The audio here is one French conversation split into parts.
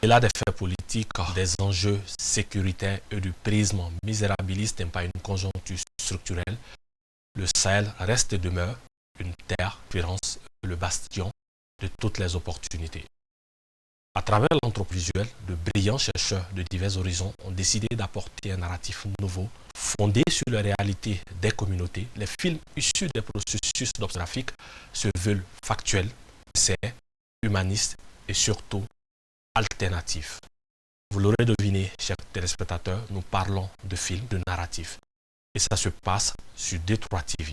Au-delà des faits politiques, des enjeux sécuritaires et du prisme misérabiliste et pas une conjoncture structurelle, le Sahel reste et demeure une terre, référence, le bastion de toutes les opportunités. À travers l'anthropovisuel, de brillants chercheurs de divers horizons ont décidé d'apporter un narratif nouveau, fondé sur la réalité des communautés. Les films issus des processus d'observation se veulent factuels, sincères, humanistes et surtout alternatifs. Vous l'aurez deviné, chers téléspectateurs, nous parlons de films, de narratifs. Et ça se passe sur D3 TV.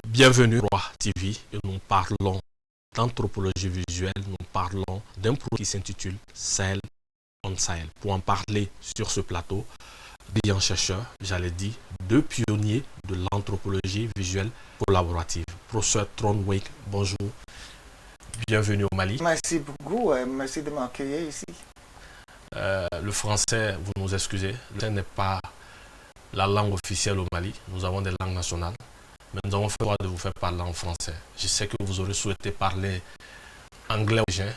Bienvenue à D3 TV et nous parlons d'anthropologie visuelle, nous parlons d'un projet qui s'intitule Sahel on Sahel. Pour en parler sur ce plateau, brillants chercheurs, j'allais dire, deux pionniers de l'anthropologie visuelle collaborative. Professeur Tronweg, bonjour, bienvenue au Mali. Merci beaucoup, merci de m'accueillir ici. Le français, vous nous excusez, le français n'est pas la langue officielle au Mali, nous avons des langues nationales, mais nous avons fait le choix de vous faire parler en français. Je sais que vous aurez souhaité parler anglais ou bien,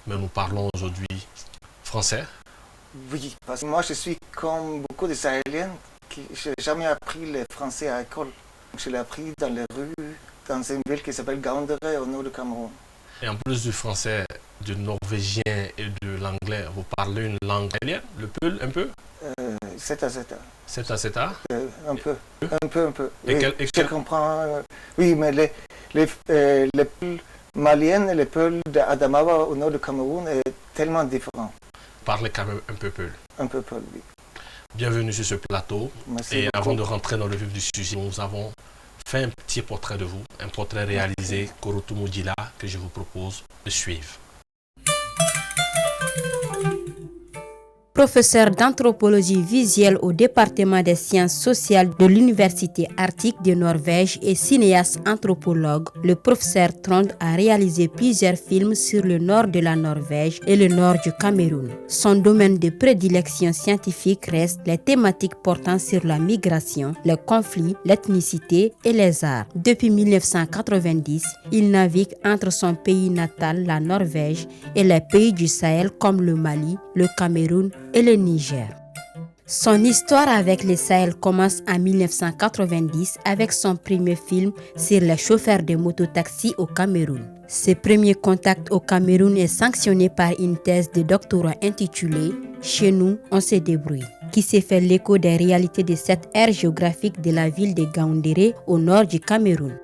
mais nous parlons aujourd'hui français. Oui, parce que moi je suis comme beaucoup de Sahéliens, je n'ai jamais appris le français à l'école. Je l'ai appris dans les rues, dans une ville qui s'appelle Gaoundéré au nord du Cameroun. Et en plus du français, du norvégien et de l'anglais, vous parlez une langue aérienne, le Peul un peu? Seta Seta. Seta Seta? Un peu. Un peu. Et oui, je comprends. Oui, mais les Peuls maliennes et les Peuls d'Adamawa au nord du Cameroun est tellement différent. Parlez quand même un peu Peul. Un peu Peul, oui. Bienvenue sur ce plateau. Merci et beaucoup. Avant de rentrer dans le vif du sujet, nous avons fait un petit portrait de vous, un portrait réalisé Korotou Moudjila que je vous propose de suivre. Professeur d'anthropologie visuelle au département des sciences sociales de l'Université arctique de Norvège et cinéaste anthropologue, le professeur Trond a réalisé plusieurs films sur le nord de la Norvège et le nord du Cameroun. Son domaine de prédilection scientifique reste les thématiques portant sur la migration, les conflits, l'ethnicité et les arts. Depuis 1990, il navigue entre son pays natal, la Norvège, et les pays du Sahel comme le Mali, le Cameroun et le Niger. Son histoire avec le Sahel commence en 1990 avec son premier film sur les chauffeurs de mototaxi au Cameroun. Ce premier contact au Cameroun est sanctionné par une thèse de doctorat intitulée « Chez nous, on se débrouille », qui s'est fait l'écho des réalités de cette aire géographique de la ville de Gaoundéré au nord du Cameroun.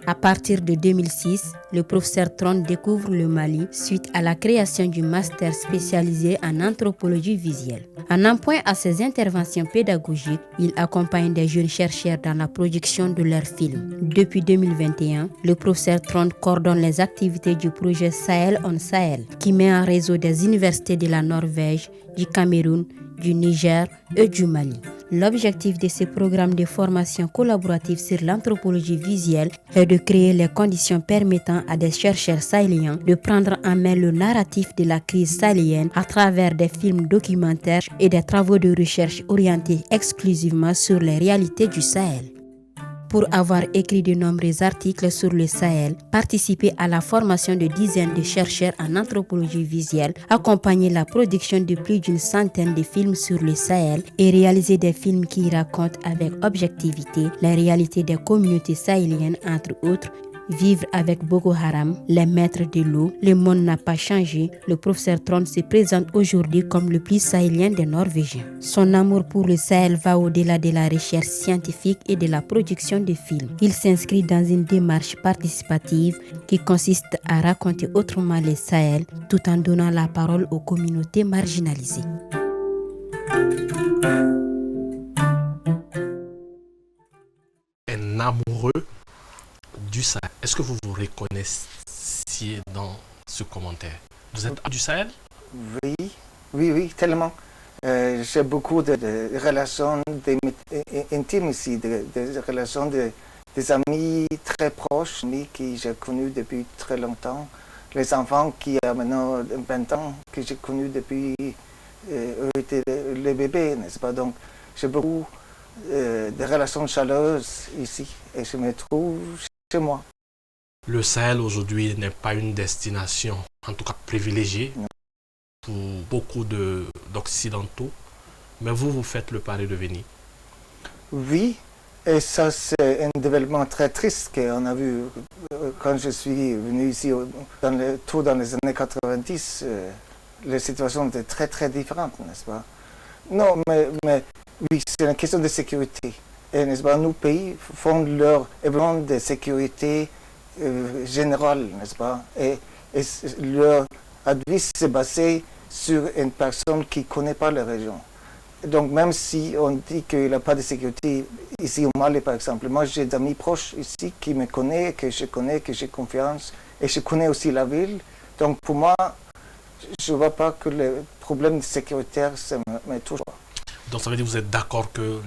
À partir de 2006, le professeur Trond découvre le Mali suite à la création du master spécialisé en anthropologie visuelle. En appoint à ses interventions pédagogiques, il accompagne des jeunes chercheurs dans la production de leurs films. Depuis 2021, le professeur Trond coordonne les activités du projet Sahel on Sahel, qui met en réseau des universités de la Norvège, du Cameroun, du Niger et du Mali. L'objectif de ce programme de formation collaborative sur l'anthropologie visuelle est de créer les conditions permettant à des chercheurs sahéliens de prendre en main le narratif de la crise sahélienne à travers des films documentaires et des travaux de recherche orientés exclusivement sur les réalités du Sahel. Pour avoir écrit de nombreux articles sur le Sahel, participé à la formation de dizaines de chercheurs en anthropologie visuelle, accompagné la production de plus d'une centaine de films sur le Sahel et réalisé des films qui racontent avec objectivité les réalités des communautés sahéliennes, entre autres Vivre avec Boko Haram, Les Maîtres de l'eau, Le monde n'a pas changé, le professeur Trond se présente aujourd'hui comme le plus sahélien des Norvégiens. Son amour pour le Sahel va au-delà de la recherche scientifique et de la production de films. Il s'inscrit dans une démarche participative qui consiste à raconter autrement le Sahel tout en donnant la parole aux communautés marginalisées. Un amoureux du Sahel. Est-ce que vous vous reconnaissiez dans ce commentaire? Vous êtes du Sahel? Oui, tellement. J'ai beaucoup de relations intimes ici, des relations des amis très proches, que j'ai connus depuis très longtemps. Les enfants qui ont maintenant 20 ans, que j'ai connus depuis eux étaient les bébés, n'est-ce pas? Donc, j'ai beaucoup des relations chaleureuses ici et je me trouve chez moi. Le Sahel aujourd'hui n'est pas une destination, en tout cas privilégiée, pour beaucoup d'Occidentaux, mais vous faites le pari de venir. Oui, et ça c'est un développement très triste qu'on a vu quand je suis venu ici dans les années 90. Les situations étaient très très différentes, n'est-ce pas? Non, mais oui, c'est une question de sécurité. Et n'est-ce pas, nos pays font leur événement de sécurité générale, n'est-ce pas? Et leur advice s'est basé sur une personne qui ne connaît pas la région. Donc même si on dit qu'il n'y a pas de sécurité ici au Mali, par exemple, moi j'ai des amis proches ici qui me connaissent, que j'ai confiance, et je connais aussi la ville. Donc pour moi, je ne vois pas que le problème sécuritaire me touche pas. Donc ça veut dire que vous êtes d'accord que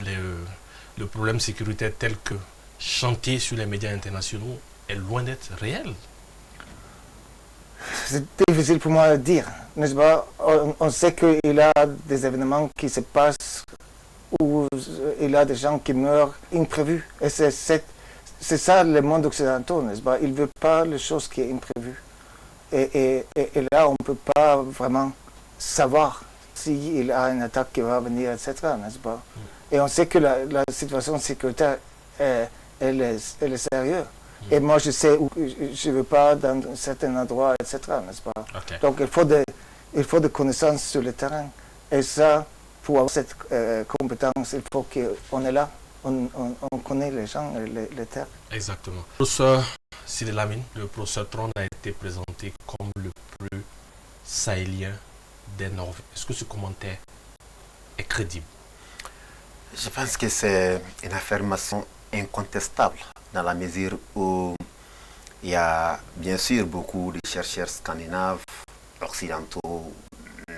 le problème sécuritaire tel que chanté sur les médias internationaux est loin d'être réel? C'est difficile pour moi de dire, n'est-ce pas? On sait qu'il y a des événements qui se passent où il y a des gens qui meurent imprévus. Et c'est ça le monde occidental, n'est-ce pas? Il ne veut pas les choses qui sont imprévues. Et là, on ne peut pas vraiment savoir s'il y a une attaque qui va venir, etc., n'est-ce pas? Et on sait que la situation sécuritaire, elle est sérieuse. Et moi, je sais où je ne vais pas dans un certain endroit, etc., n'est-ce pas? Okay. Donc, il faut des connaissances sur le terrain. Et ça, pour avoir cette compétence, il faut qu'on est là. On connaît les gens et les terres. Exactement. Le professeur Sidi Lamine, le professeur Trond a été présenté comme le plus sahélien des Norvégiens. Est-ce que ce commentaire est crédible? Je pense que c'est une affirmation incontestable dans la mesure où il y a bien sûr beaucoup de chercheurs scandinaves, occidentaux,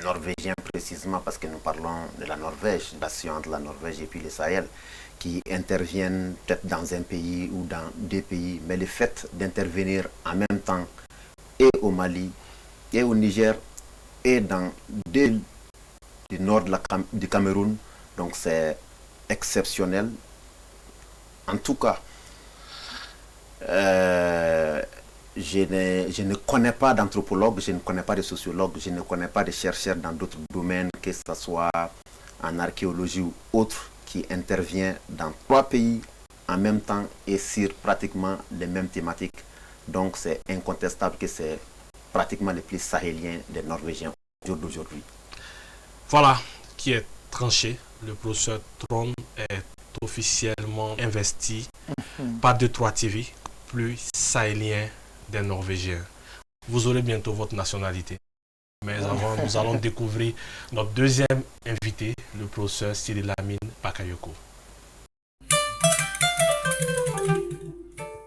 norvégiens précisément parce que nous parlons de la Norvège, de la science entre la Norvège et puis le Sahel, qui interviennent peut-être dans un pays ou dans deux pays, mais le fait d'intervenir en même temps et au Mali et au Niger et dans du nord du Cameroun, donc c'est exceptionnel. En tout cas, je ne connais pas d'anthropologue, je ne connais pas de sociologue, je ne connais pas de chercheurs dans d'autres domaines, que ce soit en archéologie ou autre, qui intervient dans 3 pays en même temps et sur pratiquement les mêmes thématiques. Donc c'est incontestable que c'est pratiquement le plus sahélien des Norvégiens d'aujourd'hui. Voilà qui est tranché. Le professeur Trond est officiellement investi par 2-3 TV, plus sahélien des Norvégiens. Vous aurez bientôt votre nationalité. Mais avant, nous allons découvrir notre deuxième invité, le professeur Sidi Lamine Bakayoko.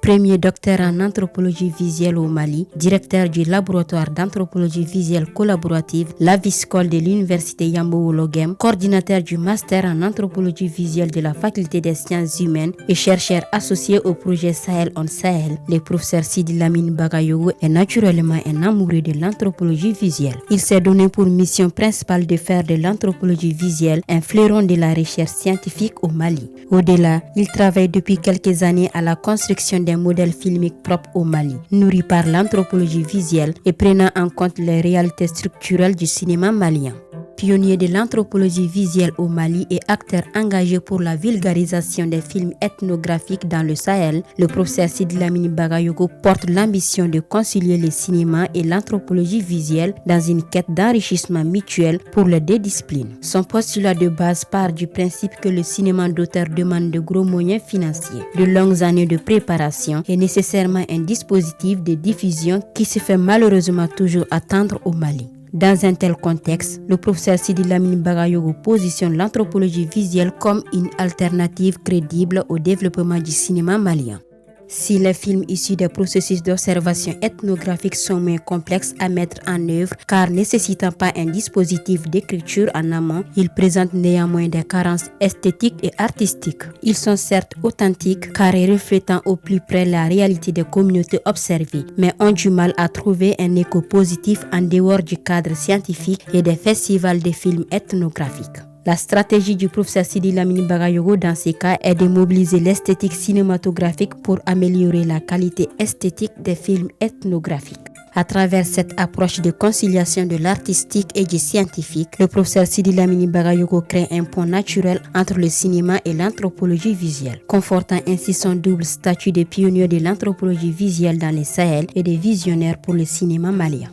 Premier docteur en anthropologie visuelle au Mali, directeur du laboratoire d'anthropologie visuelle collaborative, la Viscol de l'université Yambo-Ologem, coordinateur du master en anthropologie visuelle de la faculté des sciences humaines et chercheur associé au projet Sahel on Sahel, le professeur Sidi Lamine Bakayoko est naturellement un amoureux de l'anthropologie visuelle. Il s'est donné pour mission principale de faire de l'anthropologie visuelle un fleuron de la recherche scientifique au Mali. Au-delà, il travaille depuis quelques années à la construction d'un modèle filmique propre au Mali, nourri par l'anthropologie visuelle et prenant en compte les réalités structurelles du cinéma malien. Pionnier de l'anthropologie visuelle au Mali et acteur engagé pour la vulgarisation des films ethnographiques dans le Sahel, le professeur Sidi Lamine Bakayoko porte l'ambition de concilier le cinéma et l'anthropologie visuelle dans une quête d'enrichissement mutuel pour les deux disciplines. Son postulat de base part du principe que le cinéma d'auteur demande de gros moyens financiers, de longues années de préparation et nécessairement un dispositif de diffusion qui se fait malheureusement toujours attendre au Mali. Dans un tel contexte, le professeur Sidi Lamine Bakayoko positionne l'anthropologie visuelle comme une alternative crédible au développement du cinéma malien. Si les films issus des processus d'observation ethnographique sont moins complexes à mettre en œuvre car nécessitant pas un dispositif d'écriture en amont, ils présentent néanmoins des carences esthétiques et artistiques. Ils sont certes authentiques car reflétant au plus près la réalité des communautés observées, mais ont du mal à trouver un écho positif en dehors du cadre scientifique et des festivals de films ethnographiques. La stratégie du professeur Sidi Lamine Bagayogo dans ces cas est de mobiliser l'esthétique cinématographique pour améliorer la qualité esthétique des films ethnographiques. À travers cette approche de conciliation de l'artistique et du scientifique, le professeur Sidi Lamine Bagayogo crée un pont naturel entre le cinéma et l'anthropologie visuelle, confortant ainsi son double statut de pionnier de l'anthropologie visuelle dans le Sahel et de visionnaire pour le cinéma malien.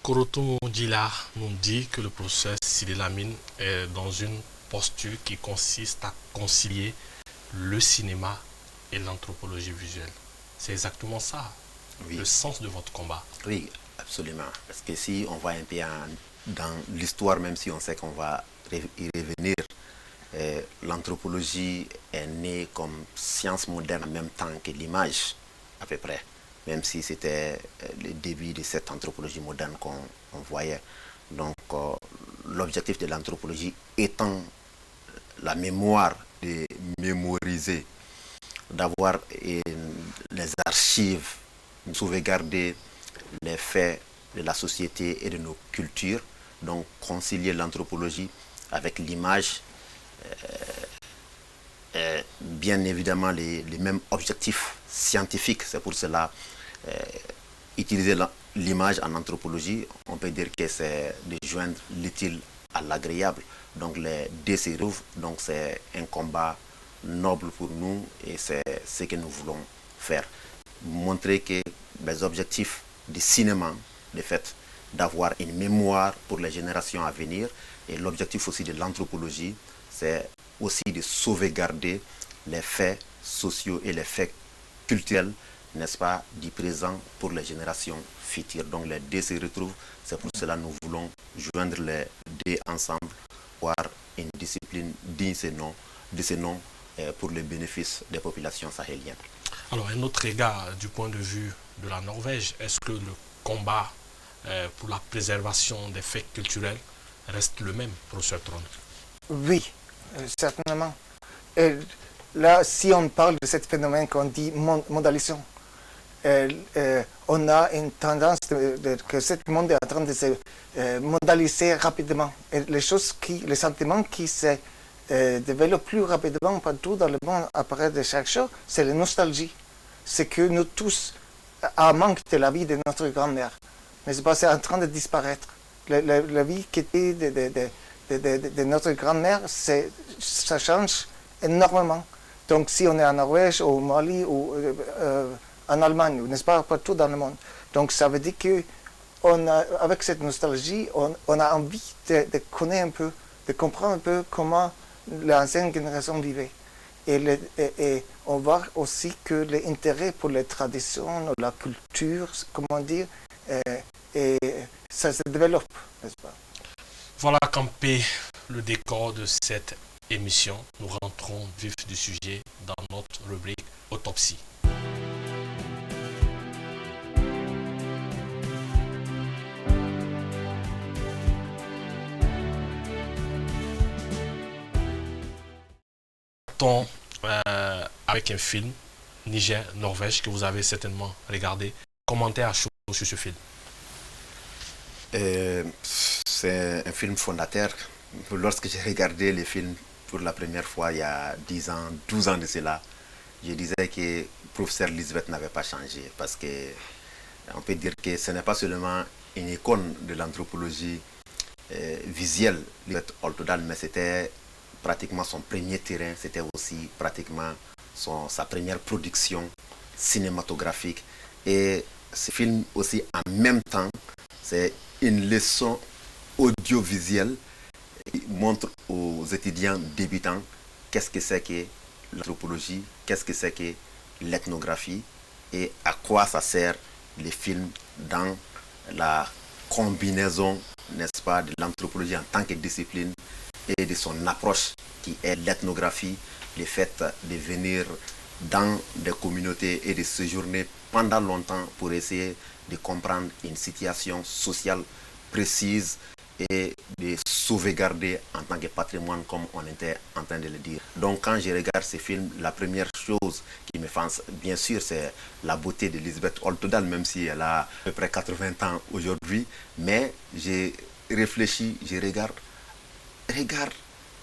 Koroto Djila nous dit que le professeur Sidi Lamine est dans une posture qui consiste à concilier le cinéma et l'anthropologie visuelle. C'est exactement ça, oui. Le sens de votre combat. Oui, absolument. Parce que si on va un peu dans l'histoire, même si on sait qu'on va y revenir, l'anthropologie est née comme science moderne en même temps que l'image, à peu près. Même si c'était le début de cette anthropologie moderne qu'on voyait. Donc, l'objectif de l'anthropologie étant la mémoire, de mémoriser, d'avoir les archives, de sauvegarder les faits de la société et de nos cultures, donc concilier l'anthropologie avec l'image, bien évidemment les mêmes objectifs scientifiques. C'est pour cela utiliser l'image en anthropologie, on peut dire que c'est de joindre l'utile à l'agréable. Donc les deux se retrouvent, donc c'est un combat noble pour nous et c'est ce que nous voulons faire. Montrer que les objectifs du cinéma, le fait d'avoir une mémoire pour les générations à venir, et l'objectif aussi de l'anthropologie, c'est aussi de sauvegarder les faits sociaux et les faits culturels, n'est-ce pas, du présent pour les générations futures. Donc les deux se retrouvent, c'est pour cela que nous voulons joindre les deux ensemble, voir une discipline digne de ce nom pour le bénéfice des populations sahéliennes. Alors un autre regard du point de vue de la Norvège, est-ce que le combat pour la préservation des faits culturels reste le même, professeur Trond? Oui, certainement. Et là, si on parle de ce phénomène qu'on dit mondialisation, on a une tendance que ce monde est en train de se mondialiser rapidement. Et les sentiments qui se développent plus rapidement partout dans le monde après de chaque chose, c'est la nostalgie. C'est que nous tous, à manque de la vie de notre grand-mère, mais c'est en train de disparaître. La vie qui était de notre grand-mère, ça change énormément. Donc si on est en Norvège, au Mali ou en Allemagne, n'est-ce pas, partout dans le monde. Donc ça veut dire qu'avec cette nostalgie, on a envie de connaître un peu, de comprendre un peu comment l'ancienne génération vivait. Et on voit aussi que l'intérêt pour les traditions, la culture, comment dire, et ça se développe, n'est-ce pas? Voilà campé le décor de cette émission. Nous rentrons vif du sujet dans notre rubrique Autopsie. Avec un film Niger-Norvège que vous avez certainement regardé. Commentaire à chaud sur ce film. C'est un film fondateur. Lorsque j'ai regardé le film pour la première fois il y a 10 ans, 12 ans de cela, je disais que professeur Lisbeth n'avait pas changé parce que on peut dire que ce n'est pas seulement une icône de l'anthropologie visuelle, Lisbeth Oltodal, mais c'était pratiquement son premier terrain, c'était aussi pratiquement sa première production cinématographique. Et ce film aussi en même temps, c'est une leçon audiovisuelle qui montre aux étudiants débutants qu'est-ce que c'est que l'anthropologie, qu'est-ce que c'est que l'ethnographie et à quoi ça sert les films dans la combinaison, n'est-ce pas, de l'anthropologie en tant que discipline et de son approche qui est l'ethnographie, le fait de venir dans des communautés et de séjourner pendant longtemps pour essayer de comprendre une situation sociale précise et de sauvegarder en tant que patrimoine, comme on était en train de le dire. Donc quand je regarde ces films, la première chose qui me fait, bien sûr, c'est la beauté d'Elisabeth Oltedal, même si elle a à peu près 80 ans aujourd'hui. Mais j'ai réfléchi, je regarde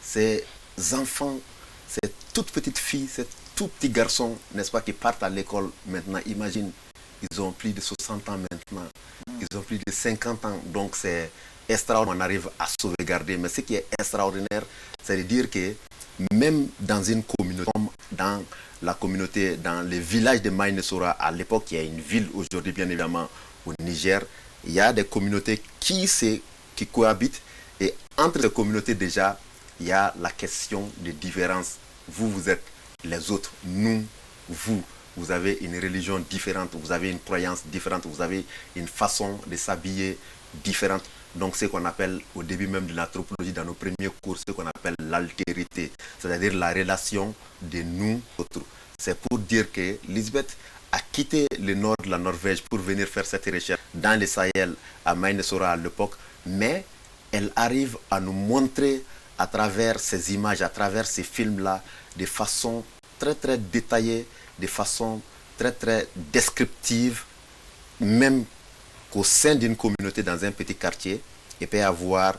ces enfants, ces toutes petites filles, ces tout petits garçons, n'est-ce pas, qui partent à l'école maintenant. Imagine, ils ont plus de 60 ans maintenant, ils ont plus de 50 ans, donc c'est extraordinaire, on arrive à sauvegarder. Mais ce qui est extraordinaire, c'est de dire que même dans une communauté, comme dans la communauté, dans les villages de Mainesora, à l'époque, il y a une ville aujourd'hui, bien évidemment, au Niger, il y a des communautés qui cohabitent, et entre les communautés déjà, il y a la question de différence. Vous, vous êtes les autres, nous, vous. Vous avez une religion différente, vous avez une croyance différente, vous avez une façon de s'habiller différente. Donc ce qu'on appelle au début même de l'anthropologie, dans nos premiers cours, ce qu'on appelle l'altérité, c'est-à-dire la relation de nous autres. C'est pour dire que Lisbeth a quitté le nord de la Norvège pour venir faire cette recherche dans le Sahel, à Mainesora à l'époque, mais elle arrive à nous montrer à travers ces images, à travers ces films-là, de façon très très détaillée, de façon très très descriptive, même qu'au sein d'une communauté dans un petit quartier, il peut y avoir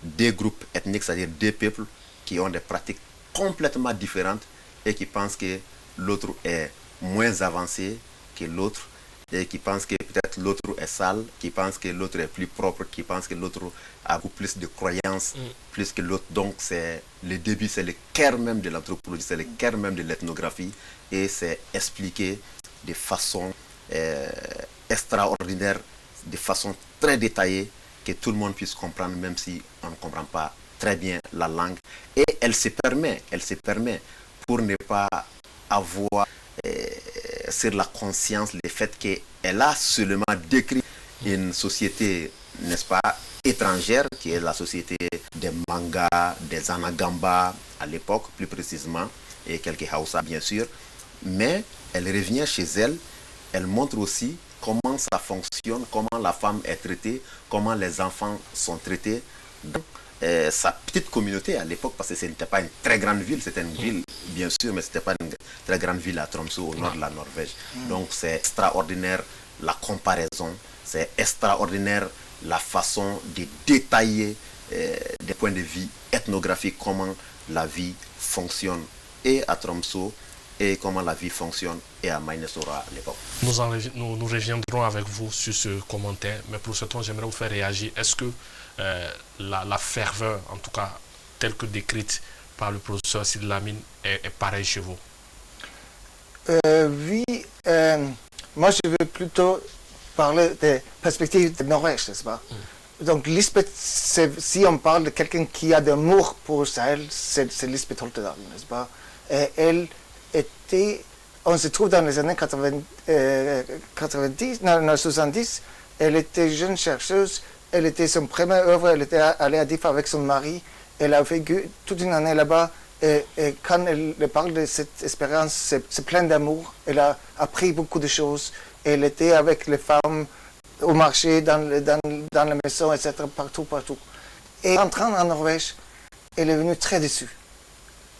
des groupes ethniques, c'est-à-dire des peuples qui ont des pratiques complètement différentes et qui pensent que l'autre est moins avancé que l'autre, et qui pensent que peut-être l'autre est sale, qui pensent que l'autre est plus propre, qui pensent que l'autre a beaucoup plus de croyances, plus que l'autre. Donc c'est le début, c'est le cœur même de l'anthropologie, c'est le cœur même de l'ethnographie, et c'est expliqué de façon extraordinaire, de façon très détaillée, que tout le monde puisse comprendre, même si on ne comprend pas très bien la langue. Et elle se permet, pour ne pas avoir sur la conscience le fait qu'elle a seulement décrit une société, n'est-ce pas, étrangère, qui est la société des mangas, des anagamba à l'époque, plus précisément, et quelques Hausa bien sûr. Mais elle revient chez elle, elle montre aussi comment ça fonctionne, comment la femme est traitée, comment les enfants sont traités dans sa petite communauté à l'époque, parce que ce n'était pas une très grande ville, c'était une ville bien sûr, mais ce n'était pas une très grande ville à Tromsø, au nord de la Norvège. Donc c'est extraordinaire la comparaison, c'est extraordinaire la façon de détailler des points de vue ethnographiques, comment la vie fonctionne et à Tromsø, et comment la vie fonctionne et à Mainesora à l'époque. Nous reviendrons avec vous sur ce commentaire, mais pour ce temps, j'aimerais vous faire réagir. Est-ce que la ferveur, en tout cas, telle que décrite par le professeur Sidi Lamine, est pareille chez vous? Oui, moi je veux plutôt parler des perspectives de Norvège, n'est-ce pas? Donc Lisbeth, si on parle de quelqu'un qui a de l'amour pour Sahel, c'est Lisbeth Oltedal, n'est-ce pas? Et elle était, on se trouve dans les années 70, elle était jeune chercheuse, elle était son première œuvre, elle était allée à Difa avec son mari, elle a vécu toute une année là-bas, et quand elle parle de cette expérience, c'est plein d'amour, elle a appris beaucoup de choses, elle était avec les femmes au marché, dans la maison, etc., partout. Et entrant en Norvège, elle est venue très déçue.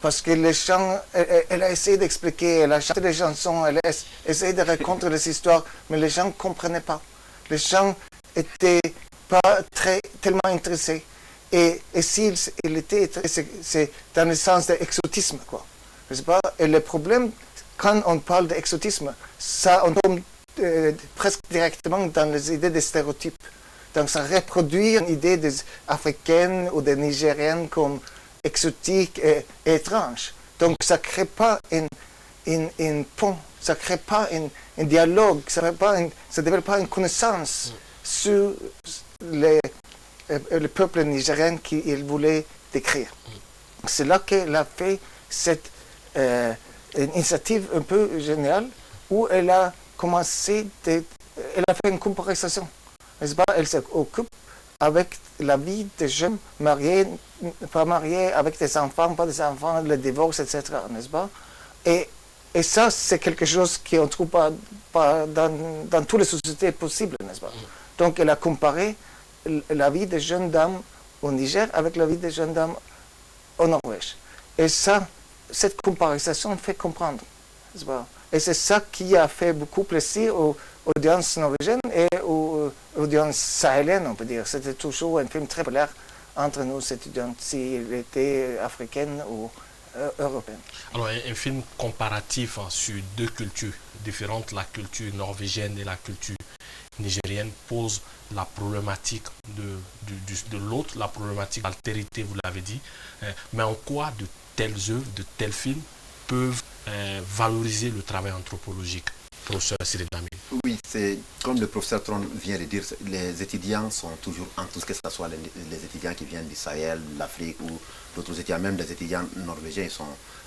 Parce que les chants, elle a essayé d'expliquer, elle a chanté des chansons, elle a essayé de raconter les histoires, mais les gens ne comprenaient pas. Les gens n'étaient pas tellement intéressés. Et s'il était intéressé, c'est dans le sens de l'exotisme, quoi. Et le problème, quand on parle d'exotisme, ça, on tombe presque directement dans les idées des stéréotypes. Donc ça reproduit une idée des Africaines ou des Nigériennes comme exotique et étrange. Donc ça ne crée pas un pont, ça ne crée pas un dialogue, ça ne développe pas une connaissance sur le peuple nigérien qu'il voulait décrire. C'est là qu'elle a fait cette initiative un peu géniale où elle a commencé, elle a fait une comparaison. Elle s'occupe avec la vie des jeunes mariés, pas mariés, avec des enfants, pas des enfants, le divorce, etc., n'est-ce pas? Et ça, c'est quelque chose qu'on ne trouve pas dans toutes les sociétés possibles, n'est-ce pas? Donc, elle a comparé la vie des jeunes dames au Niger avec la vie des gendarmes au Norvège. Et ça, cette comparaison fait comprendre. Et c'est ça qui a fait beaucoup plaisir aux audiences norvégiennes et aux audiences sahéliennes, on peut dire. C'était toujours un film très populaire entre nos étudiants, s'ils étaient africaines ou européennes. Alors, un film comparatif sur deux cultures différentes, la culture norvégienne et la culture nigérienne, pose la problématique de l'autre, la problématique d'altérité, vous l'avez dit. Mais en quoi de telles œuvres, de tels films peuvent valoriser le travail anthropologique, professeur Cyril Lamine? Oui, c'est comme le professeur Tron vient de dire, les étudiants sont toujours enthousiastes, que ce soit les étudiants qui viennent du Sahel, l'Afrique ou d'autres étudiants, même les étudiants norvégiens, ils sont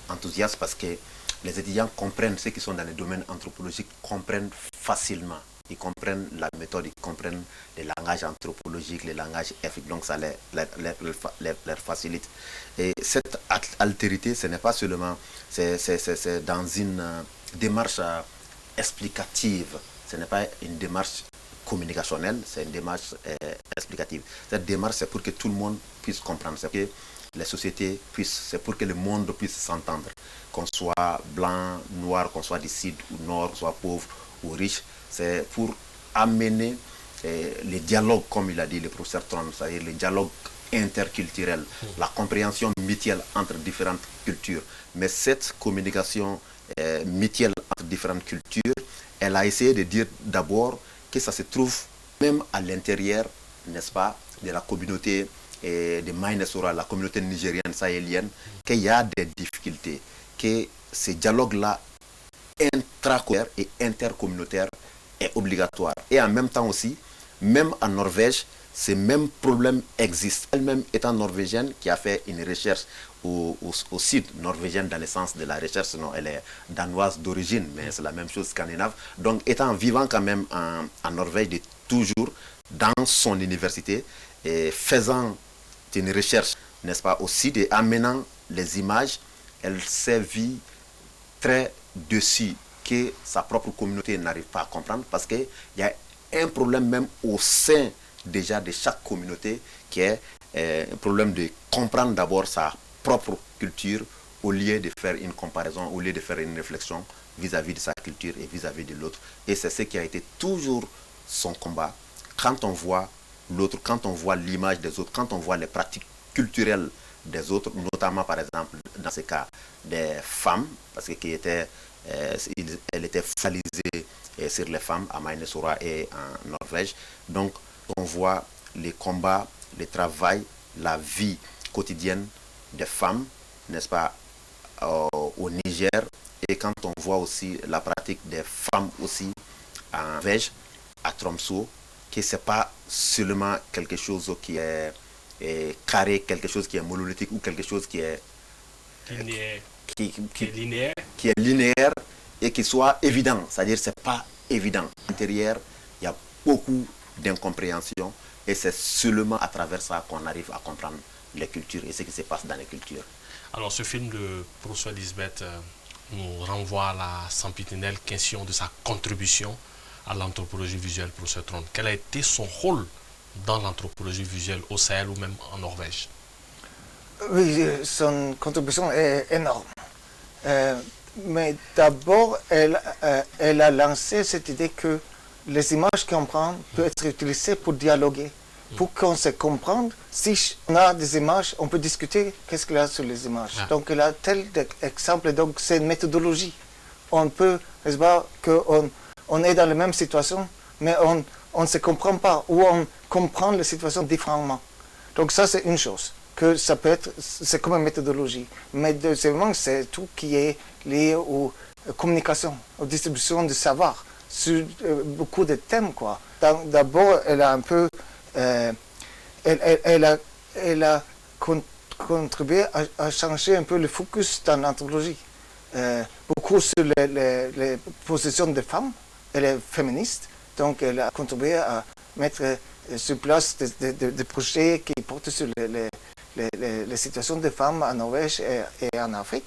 enthousiastes parce que les étudiants comprennent, ceux qui sont dans les domaines anthropologiques comprennent facilement. Ils comprennent la méthode, ils comprennent les langages anthropologiques, les langages ethniques, donc ça leur facilite. Et cette altérité, ce n'est pas seulement, c'est dans une démarche explicative, ce n'est pas une démarche communicationnelle, c'est une démarche explicative. Cette démarche, c'est pour que tout le monde puisse comprendre, c'est pour que les sociétés puissent, c'est pour que le monde puisse s'entendre, qu'on soit blanc, noir, qu'on soit du sud ou nord, qu'on soit pauvre ou riche. C'est pour amener les dialogues, comme il a dit le professeur Tron, c'est-à-dire les dialogues interculturels, la compréhension mutuelle entre différentes cultures. Mais cette communication mutuelle entre différentes cultures, elle a essayé de dire d'abord que ça se trouve même à l'intérieur, n'est-ce pas, de la communauté de Mainesora, la communauté nigérienne, sahélienne, qu'il y a des difficultés, que ces dialogues-là intracommunautaires et intercommunautaires est obligatoire. Et en même temps aussi, même en Norvège, ces mêmes problèmes existent. Elle-même étant norvégienne, qui a fait une recherche au sud, norvégienne dans le sens de la recherche, sinon elle est danoise d'origine, mais c'est la même chose scandinave. Donc étant vivant quand même en Norvège de toujours, dans son université, et faisant une recherche, n'est-ce pas, au sud, et amenant les images, elle s'est vue très déçue que sa propre communauté n'arrive pas à comprendre, parce qu'il y a un problème même au sein déjà de chaque communauté qui est un problème de comprendre d'abord sa propre culture au lieu de faire une comparaison, au lieu de faire une réflexion vis-à-vis de sa culture et vis-à-vis de l'autre. Et c'est ce qui a été toujours son combat. Quand on voit l'autre, quand on voit l'image des autres, quand on voit les pratiques culturelles des autres, notamment par exemple dans ce cas des femmes, parce que elle était focalisée sur les femmes à Mainesora et en Norvège. Donc on voit les combats, le travail, la vie quotidienne des femmes, n'est-ce pas, au Niger. Et quand on voit aussi la pratique des femmes aussi en Norvège, à Tromsø, que ce n'est pas seulement quelque chose qui est carré, quelque chose qui est monolithique ou quelque chose qui est linéaire et qui soit évident. C'est-à-dire que ce n'est pas évident. À l'intérieur, il y a beaucoup d'incompréhension et c'est seulement à travers ça qu'on arrive à comprendre les cultures et ce qui se passe dans les cultures. Alors ce film de professeur Lisbeth nous renvoie à la sempiternelle question de sa contribution à l'anthropologie visuelle, professeur Tron. Quel a été son rôle dans l'anthropologie visuelle au Sahel ou même en Norvège? Oui, son contribution est énorme. Mais d'abord, elle a lancé cette idée que les images qu'on prend peuvent être utilisées pour dialoguer, pour qu'on se comprenne. Si on a des images, on peut discuter qu'est-ce qu'il y a sur les images. Ah. Donc, il y a tel exemple, donc c'est une méthodologie. On peut, n'est-ce pas, qu'on est dans la même situation, mais on ne se comprend pas, ou on comprend la situation différemment. Donc ça, c'est une chose, que ça peut être, c'est comme une méthodologie. Mais deuxièmement, c'est tout qui est lié aux communications, aux distributions de savoir, sur beaucoup de thèmes, quoi. D'abord, elle a un peu, elle a contribué à changer un peu le focus dans l'anthropologie. Beaucoup sur les positions des femmes, elle est féministe, donc elle a contribué à mettre sur place des projets qui portent sur les situations des femmes en Norvège et en Afrique.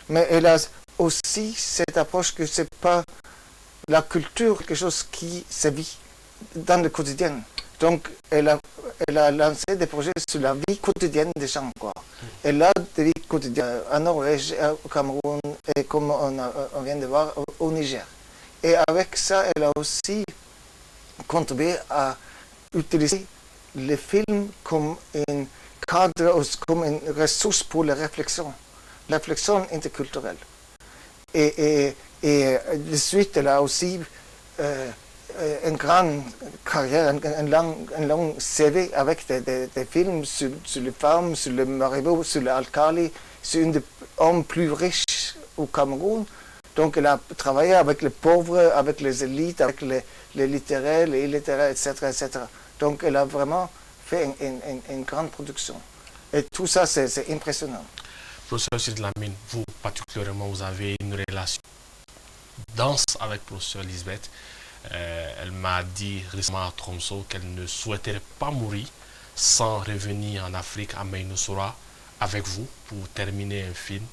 Mais elle a aussi cette approche que ce n'est pas la culture, quelque chose qui se vit dans le quotidien. Donc, elle a lancé des projets sur la vie quotidienne des gens, quoi. Elle a des vies quotidiennes en Norvège, au Cameroun, et comme on vient de voir, au Niger. Et avec ça, elle a aussi contribué à utiliser les films comme un cadre, comme une ressource pour la réflexion interculturelle. Et de suite, elle a aussi une grande carrière, un long CV avec des films sur les femmes, sur le Maribo, sur l'Alcali, sur un des hommes plus riches au Cameroun. Donc elle a travaillé avec les pauvres, avec les élites, avec les littéraires, les illittérés, etc., etc. Donc elle a vraiment fait une grande production. Et tout ça, c'est impressionnant. Professeur Sidlamine, vous particulièrement, vous avez une relation dense avec professeur Lisbeth. Elle m'a dit récemment à Tromsø qu'elle ne souhaiterait pas mourir sans revenir en Afrique, à Meinosora, avec vous pour terminer un film.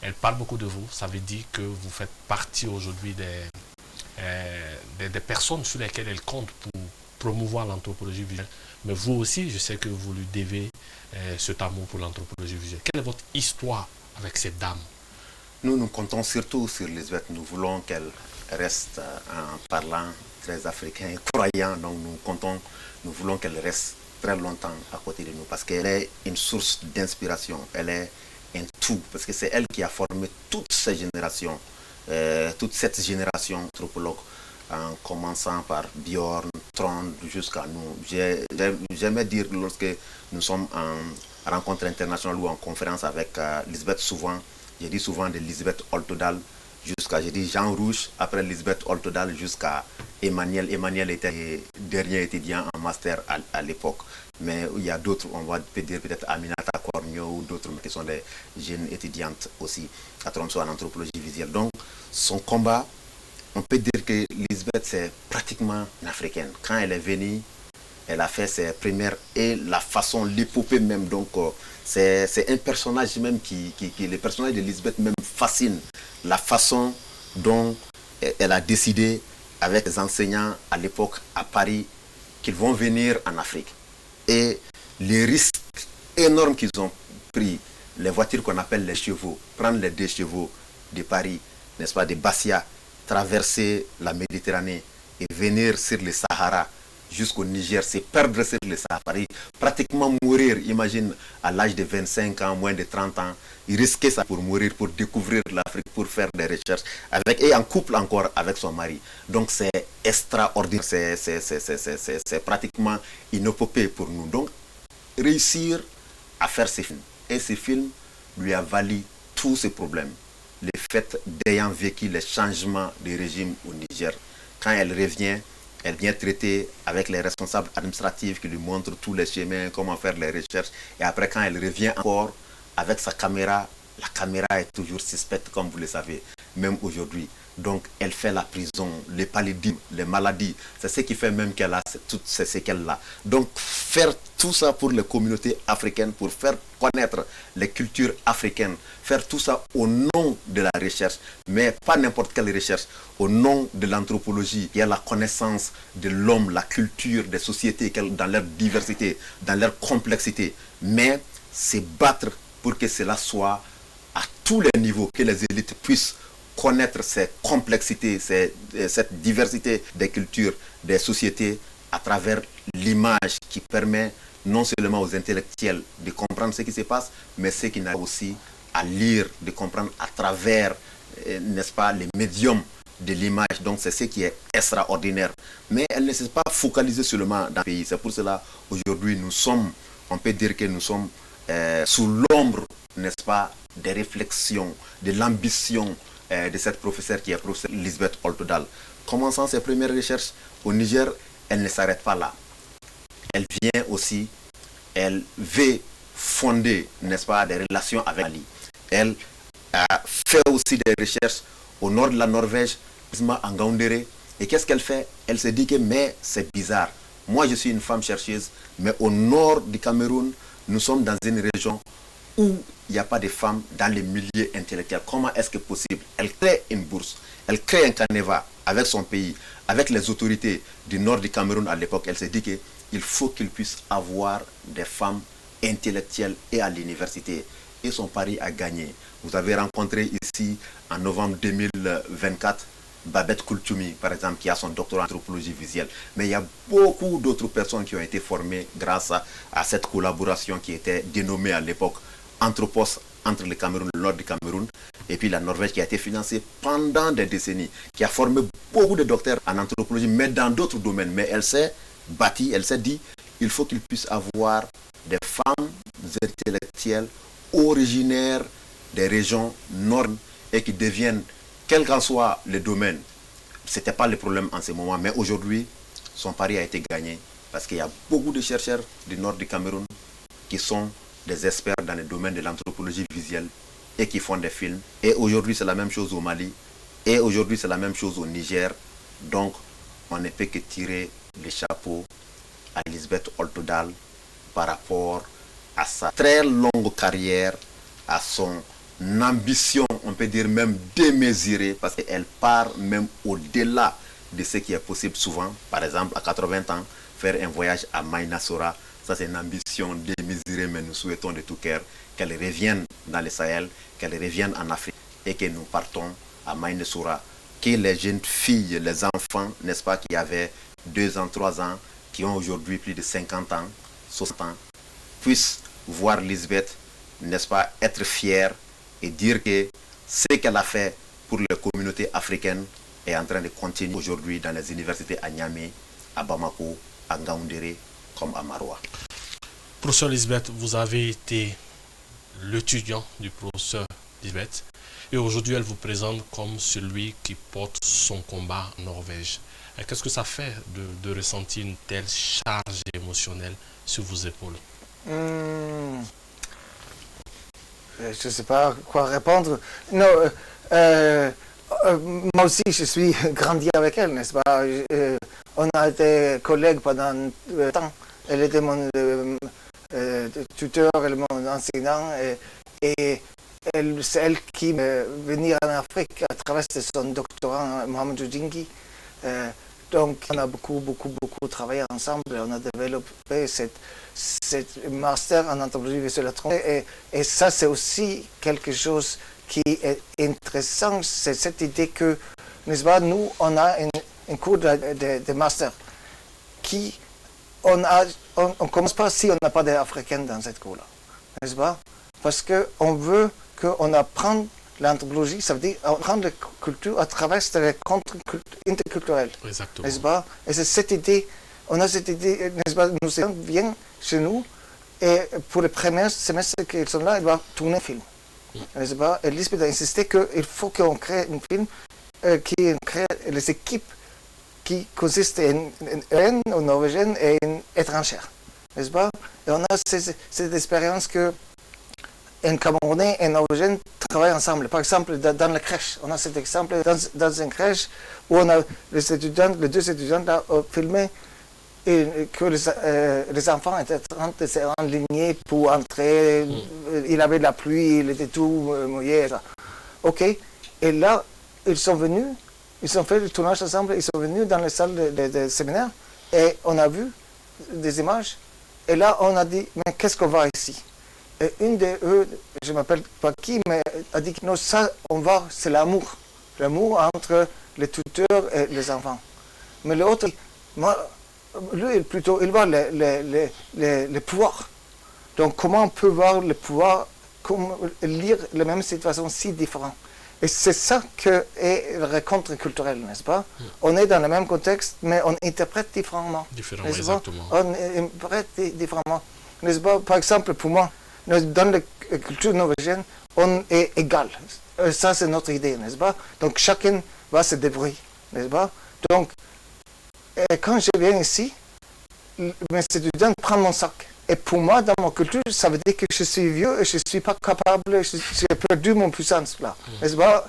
Elle parle beaucoup de vous, ça veut dire que vous faites partie aujourd'hui des personnes sur lesquelles elle compte pour promouvoir l'anthropologie visuelle. Mais vous aussi, je sais que vous lui devez cet amour pour l'anthropologie visuelle. Quelle est votre histoire avec cette dame? Nous comptons surtout sur Lisbeth. Nous voulons qu'elle reste un parlant très africain et croyant. Donc nous voulons qu'elle reste très longtemps à côté de nous parce qu'elle est une source d'inspiration. Elle est un tout parce que c'est elle qui a formé toute cette génération d'anthropologues, en commençant par Björn, Trond, jusqu'à nous. J'aimais dire lorsque nous sommes en rencontre internationale ou en conférence avec Lisbeth, j'ai dit souvent de Lisbeth Oltodal j'ai dit Jean Rouge, après Lisbeth Oltodal jusqu'à Emmanuel. Emmanuel était dernier étudiant en master à l'époque. Mais il y a d'autres, on va dire peut-être Aminata Cornio ou d'autres qui sont des jeunes étudiantes aussi à Tromsø en anthropologie visuelle. Donc son combat, on peut dire que Lisbeth c'est pratiquement une africaine. Quand elle est venue, elle a fait ses premières et la façon, l'épopée même. Donc c'est un personnage même le personnage de Lisbeth même fascine. La façon dont elle a décidé avec les enseignants à l'époque à Paris qu'ils vont venir en Afrique. Et les risques énormes qu'ils ont pris, les voitures qu'on appelle les chevaux, prendre les 2 chevaux de Paris, n'est-ce pas, de Bastia, traverser la Méditerranée et venir sur le Sahara jusqu'au Niger, c'est perdre sur le Sahara, pratiquement mourir, imagine, à l'âge de 25 ans, moins de 30 ans, il risquait ça pour mourir, pour découvrir l'Afrique, pour faire des recherches, et en couple encore avec son mari. Donc c'est extraordinaire, c'est pratiquement une épopée pour nous. Donc réussir à faire ces films, et ces films lui a valu tous ces problèmes. Le fait d'ayant vécu les changements de régime au Niger, quand elle revient, elle vient traiter avec les responsables administratifs qui lui montrent tous les chemins, comment faire les recherches. Et après, quand elle revient encore avec sa caméra, la caméra est toujours suspecte, comme vous le savez, même aujourd'hui. Donc, elle fait la prison, les paludismes, les maladies. C'est ce qui fait même qu'elle a toutes ces séquelles-là. Donc, faire tout ça pour les communautés africaines, pour faire connaître les cultures africaines, faire tout ça au nom de la recherche, mais pas n'importe quelle recherche, au nom de l'anthropologie. Il y a la connaissance de l'homme, la culture des sociétés dans leur diversité, dans leur complexité. Mais c'est battre pour que cela soit à tous les niveaux, que les élites puissent connaître cette complexité, cette diversité des cultures, des sociétés, à travers l'image qui permet non seulement aux intellectuels de comprendre ce qui se passe, mais ceux qui n'arrivent aussi à lire, de comprendre à travers, n'est-ce pas, les médiums de l'image. Donc c'est ce qui est extraordinaire. Mais elle ne s'est pas focalisée seulement dans le pays. C'est pour cela, aujourd'hui, on peut dire que nous sommes sous l'ombre, n'est-ce pas, des réflexions, de l'ambition de cette professeure qui est professeure Lisbeth Oltodal. Commençant ses premières recherches au Niger, elle ne s'arrête pas là. Elle vient aussi, elle veut fonder, n'est-ce pas, des relations avec Mali. Elle a fait aussi des recherches au nord de la Norvège, en Gaoundéré. Et qu'est-ce qu'elle fait? Elle se dit que, mais c'est bizarre. Moi, je suis une femme chercheuse, mais au nord du Cameroun, nous sommes dans une région où il n'y a pas de femmes dans les milieux intellectuels. Comment est-ce que possible? Elle crée une bourse, elle crée un canevas avec son pays, avec les autorités du nord du Cameroun à l'époque. Elle s'est dit qu'il il faut qu'il puisse avoir des femmes intellectuelles et à l'université. Et son pari a gagné. Vous avez rencontré ici, en novembre 2024, Babette Koultoumi, par exemple, qui a son doctorat en anthropologie visuelle. Mais il y a beaucoup d'autres personnes qui ont été formées grâce à cette collaboration qui était dénommée à l'époque Anthropos, entre le Cameroun, le nord du Cameroun, et puis la Norvège, qui a été financée pendant des décennies, qui a formé beaucoup de docteurs en anthropologie, mais dans d'autres domaines. Mais elle s'est bâtie, elle s'est dit, il faut qu'il puisse avoir des femmes intellectuelles originaires des régions nord et qui deviennent, quel qu'en soit le domaine, ce n'était pas le problème en ce moment, mais aujourd'hui, son pari a été gagné parce qu'il y a beaucoup de chercheurs du nord du Cameroun qui sont des experts dans le domaine de l'anthropologie visuelle et qui font des films. Et aujourd'hui, c'est la même chose au Mali. Et aujourd'hui, c'est la même chose au Niger. Donc, on ne peut que tirer le chapeau à Lisbeth Oltodal par rapport à sa très longue carrière, à son ambition, on peut dire même démesurée, parce qu'elle part même au-delà de ce qui est possible souvent. Par exemple, à 80 ans, faire un voyage à Maynassora, ça c'est une ambition démesurée, mais nous souhaitons de tout cœur qu'elle revienne dans le Sahel, qu'elle revienne en Afrique et que nous partons à Maynassora, que les jeunes filles, les enfants, n'est-ce pas, qui avaient 2 ans, 3 ans, qui ont aujourd'hui plus de 50 ans, 60 ans, puissent voir Lisbeth, n'est-ce pas, être fiers et dire que ce qu'elle a fait pour les communautés africaines est en train de continuer aujourd'hui dans les universités à Niamey, à Bamako, à Ngaoundéré, comme à Maroua. Professeur Lisbeth, vous avez été l'étudiant du professeur Lisbeth et aujourd'hui elle vous présente comme celui qui porte son combat en Norvège. Qu'est-ce que ça fait de ressentir une telle charge émotionnelle sur vos épaules? Je ne sais pas quoi répondre. Non, moi aussi, je suis grandi avec elle, n'est-ce pas? On a été collègues pendant temps. Elle était mon tuteur, elle mon enseignant. Et c'est elle qui m'a venu en Afrique à travers son doctorat, Mohamed Jingi. Donc, on a beaucoup travaillé ensemble. On a développé cette master en anthropologie visuelle et ça, c'est aussi quelque chose qui est intéressant. C'est cette idée que, n'est-ce pas, nous, on a un cours de master qui, on commence pas si on n'a pas d'Africains dans cette cours-là, n'est-ce pas? Parce qu'on veut qu'on apprenne l'anthropologie, ça veut dire apprendre la culture à travers les rencontres interculturelles. Exactement. N'est-ce pas? Et c'est cette idée, on a cette idée, n'est-ce pas? Nous viennent chez nous et pour le premier semestre qu'ils sont là, ils doivent tourner un film. N'est-ce pas? Et Lisbeth a insisté qu'il faut qu'on crée un film qui crée les équipes qui consistent en une norvégienne et une étrangère. N'est-ce pas? Et on a cette expérience que un Camerounais et un Norvégien travaillent ensemble. Par exemple, dans la crèche. On a cet exemple dans une crèche où on a les 2 étudiants là, filmé et que les enfants étaient en train de s'enligner pour entrer. Il avait de la pluie, il était tout mouillé. OK. Et là, ils sont venus, ils ont fait le tournage ensemble, ils sont venus dans la salle de séminaire et on a vu des images. Et là, on a dit, mais qu'est-ce qu'on voit ici? Et une d'eux, je ne m'appelle pas qui, mais a dit que non, ça, on voit, c'est l'amour. L'amour entre les tuteurs et les enfants. Mais l'autre, lui, plutôt, il voit le pouvoir. Donc, comment on peut voir le pouvoir, lire la même situation si différente? Et c'est ça que est la rencontre culturelle, n'est-ce pas? On est dans le même contexte, mais on interprète différemment. Différemment, exactement. On interprète différemment. N'est-ce pas? Par exemple, pour moi, dans la culture norvégienne, on est égal. Ça, c'est notre idée, n'est-ce pas? Donc, chacun va se débrouiller, n'est-ce pas? Donc, quand je viens ici, mes étudiants prennent mon sac. Et pour moi, dans ma culture, ça veut dire que je suis vieux et je ne suis pas capable, j'ai perdu mon puissance là, n'est-ce pas?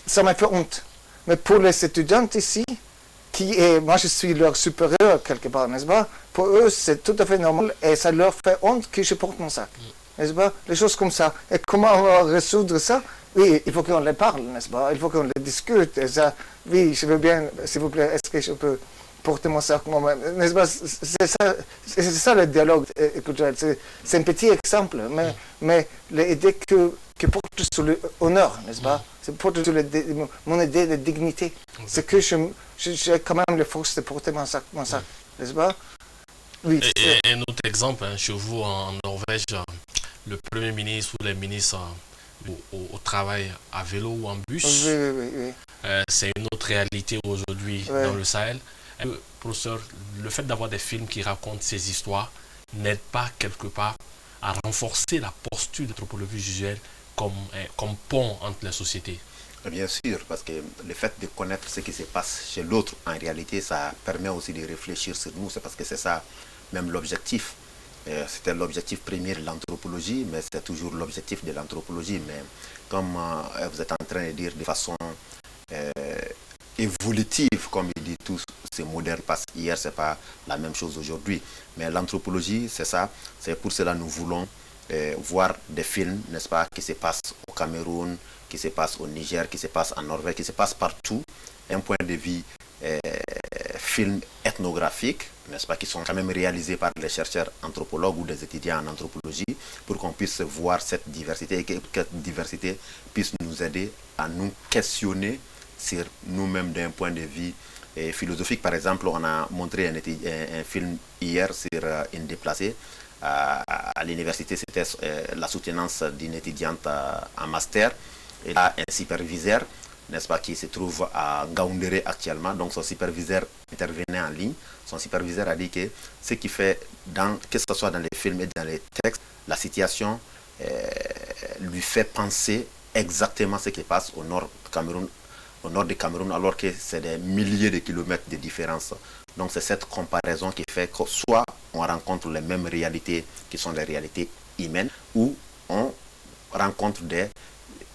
Ça m'a fait honte. Mais pour les étudiants ici, moi je suis leur supérieur quelque part, n'est-ce pas? Pour eux, c'est tout à fait normal et ça leur fait honte que je porte mon sac, n'est-ce pas? Les choses comme ça. Et comment on va résoudre ça? Oui, il faut qu'on les parle, n'est-ce pas? Il faut qu'on les discute. Et ça, oui, je veux bien, s'il vous plaît, est-ce que je peux porter mon sac moi-même. N'est-ce pas? C'est ça le dialogue culturel. C'est un petit exemple, mais l'idée que porte sur l'honneur, n'est-ce pas? C'est porte sur mon idée de dignité. C'est que j'ai quand même la force de porter mon sac, n'est-ce pas? Oui. Et un autre exemple, chez vous en Norvège, le Premier ministre ou les ministres au travail à vélo ou en bus, oui. C'est une autre réalité aujourd'hui dans le Sahel. Professeur, le fait d'avoir des films qui racontent ces histoires n'aide pas quelque part à renforcer la posture d'anthropologie visuelle comme pont entre les sociétés? Bien sûr, parce que le fait de connaître ce qui se passe chez l'autre, en réalité, ça permet aussi de réfléchir sur nous. C'est parce que c'est ça même l'objectif. C'était l'objectif premier de l'anthropologie, mais c'est toujours l'objectif de l'anthropologie. Mais comme vous êtes en train de dire de façon évolutive, comme ils disent tous, c'est moderne, parce qu'hier, ce n'est pas la même chose aujourd'hui. Mais l'anthropologie, c'est ça. C'est pour cela que nous voulons voir des films, n'est-ce pas, qui se passent au Cameroun, qui se passent au Niger, qui se passent en Norvège, qui se passent partout. Un point de vue films ethnographiques, n'est-ce pas, qui sont quand même réalisés par les chercheurs anthropologues ou des étudiants en anthropologie, pour qu'on puisse voir cette diversité et que cette diversité puisse nous aider à nous questionner sur nous-mêmes d'un point de vue philosophique. Par exemple, on a montré un film hier sur une déplacée à l'université. C'était la soutenance d'une étudiante en master et là un superviseur, n'est-ce pas, qui se trouve à Ngaoundéré actuellement. Donc son superviseur intervenait en ligne. Son superviseur a dit que ce qui fait, que ce soit dans les films et dans les textes, la situation lui fait penser exactement ce qui passe au nord du Cameroun, alors que c'est des milliers de kilomètres de différence. Donc c'est cette comparaison qui fait que soit on rencontre les mêmes réalités qui sont des réalités humaines, ou on rencontre des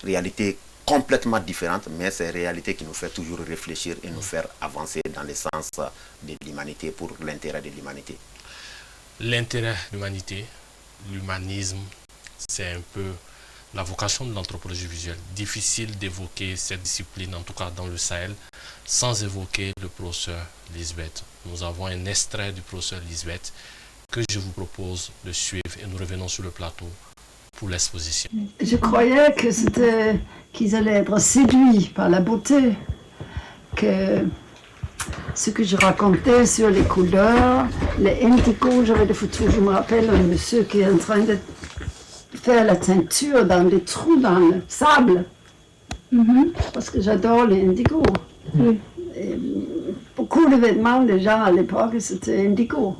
réalités complètement différentes, mais ces réalités qui nous font toujours réfléchir et nous faire avancer dans le sens de l'humanité, pour l'intérêt de l'humanité. L'intérêt de l'humanité, l'humanisme, c'est un peu la vocation de l'anthropologie visuelle. Difficile d'évoquer cette discipline, en tout cas dans le Sahel, sans évoquer le professeur Lisbeth. Nous avons un extrait du professeur Lisbeth que je vous propose de suivre et nous revenons sur le plateau pour l'exposition. Je croyais que qu'ils allaient être séduits par la beauté, que ce que je racontais sur les couleurs, les indigo, j'avais des photos, je me rappelle un monsieur qui est en train de faire la teinture dans des trous dans le sable, parce que j'adore les indigos. Et beaucoup de vêtements déjà à l'époque c'était indigo.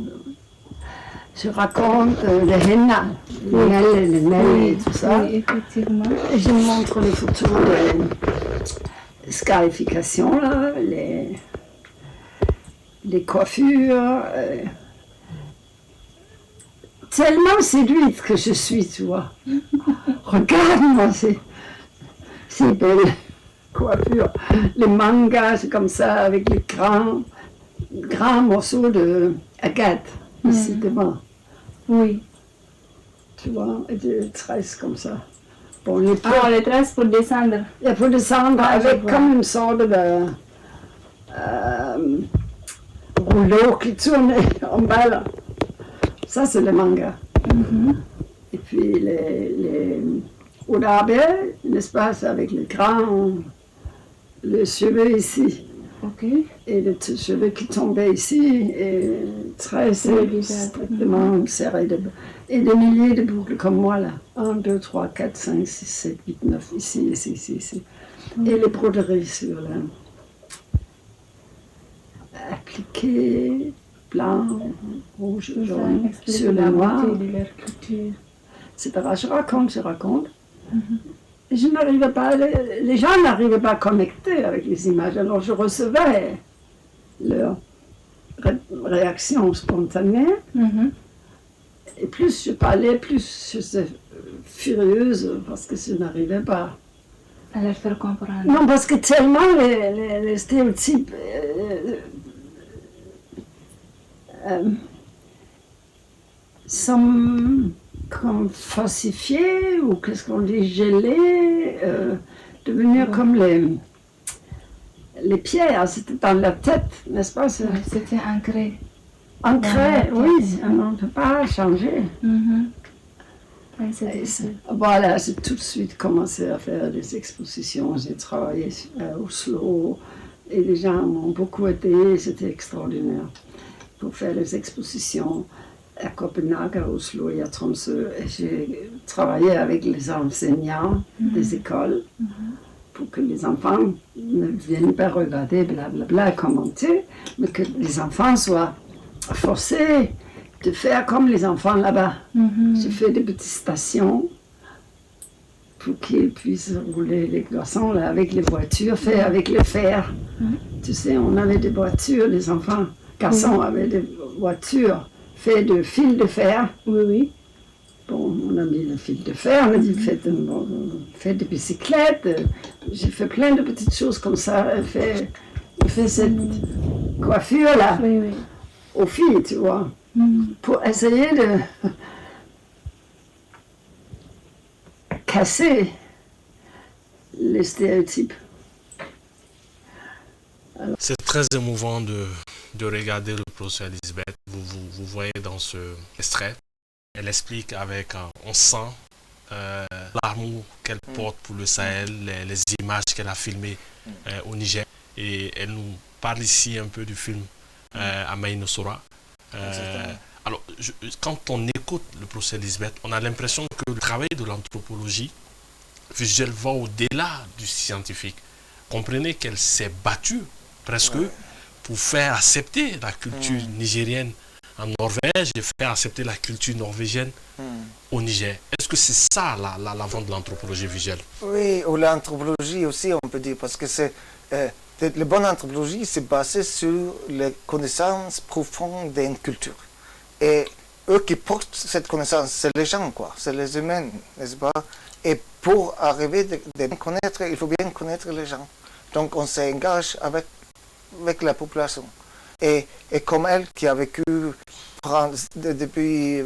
Je raconte les henna, les nels et tout ça. Oui, effectivement. Et je montre les photos de scarification, là, les coiffures. Tellement séduite que je suis, tu vois. Regarde-moi ces belles coiffures. Les mangas, c'est comme ça, avec les grands morceaux d'agate, ici devant. Oui. Tu vois, et des tresses comme ça. Bon, les les tresses pour descendre. Il faut descendre avec comme une sorte de rouleau qui tourne en bas là. Ça, c'est le manga. Et puis les urabe, n'est-ce pas, avec les cheveux ici. Et les cheveux qui tombaient ici, et très strictement serrés. Et des milliers de boucles comme moi là. 1, 2, 3, 4, 5, 6, 7, 8, 9, ici. Et les broderies sur là. Appliquées, blanc, rouge, jaune, sur le noir. Etc. Je raconte. Et je n'arrivais pas, les gens n'arrivaient pas à connecter avec les images, alors je recevais leur réaction spontanée. Et plus je parlais, plus j'étais furieuse parce que je n'arrivais pas à leur faire comprendre. Non, parce que tellement les stéréotypes sont comme falsifiés, ou qu'est-ce qu'on dit, gelés, devenir comme les pierres, c'était dans la tête, n'est-ce pas? Oui, c'était ancré. Ancré, oui, on ne peut pas changer. Oui, c'est Et difficile. voilà, j'ai tout de suite commencé à faire des expositions. J'ai travaillé à Oslo et les gens m'ont beaucoup aidé. C'était extraordinaire pour faire les expositions à Copenhague, à Oslo et à Tromsø. Et j'ai travaillé avec les enseignants des écoles pour que les enfants ne viennent pas regarder, blablabla, commenter, mais que les enfants soient forcés de faire comme les enfants là-bas. J'ai fait des petites stations pour qu'ils puissent rouler les garçons là, avec les voitures, fait avec le fer. Tu sais, on avait des voitures, les enfants, garçons avaient des voitures faites de fil de fer. Oui, oui. Bon, on a mis le fil de fer, on a dit fait des bicyclettes. J'ai fait plein de petites choses comme ça. Elle fait cette coiffure-là Oui, oui. aux filles, tu vois, pour essayer de casser les stéréotypes. C'est très émouvant de regarder le professeur Elisabeth. Vous voyez dans ce extrait, elle explique avec, on sent l'amour qu'elle porte pour le Sahel, les images qu'elle a filmées au Niger. Et elle nous parle ici un peu du film Amaïno Sora. Alors, quand on écoute le professeur Elisabeth, on a l'impression que le travail de l'anthropologie visuelle va au-delà du scientifique. Comprenez qu'elle s'est battue presque pour faire accepter la culture nigérienne en Norvège et faire accepter la culture norvégienne au Niger. Est-ce que c'est ça l'avant de l'anthropologie visuelle? Oui, ou l'anthropologie aussi, on peut dire, parce que c'est la bonne anthropologie, c'est basé sur les connaissances profondes d'une culture. Et eux qui portent cette connaissance, c'est les gens, quoi, c'est les humains, n'est-ce pas? Et pour arriver de bien connaître, il faut bien connaître les gens. Donc on s'engage avec la population. Et comme elle, qui a vécu depuis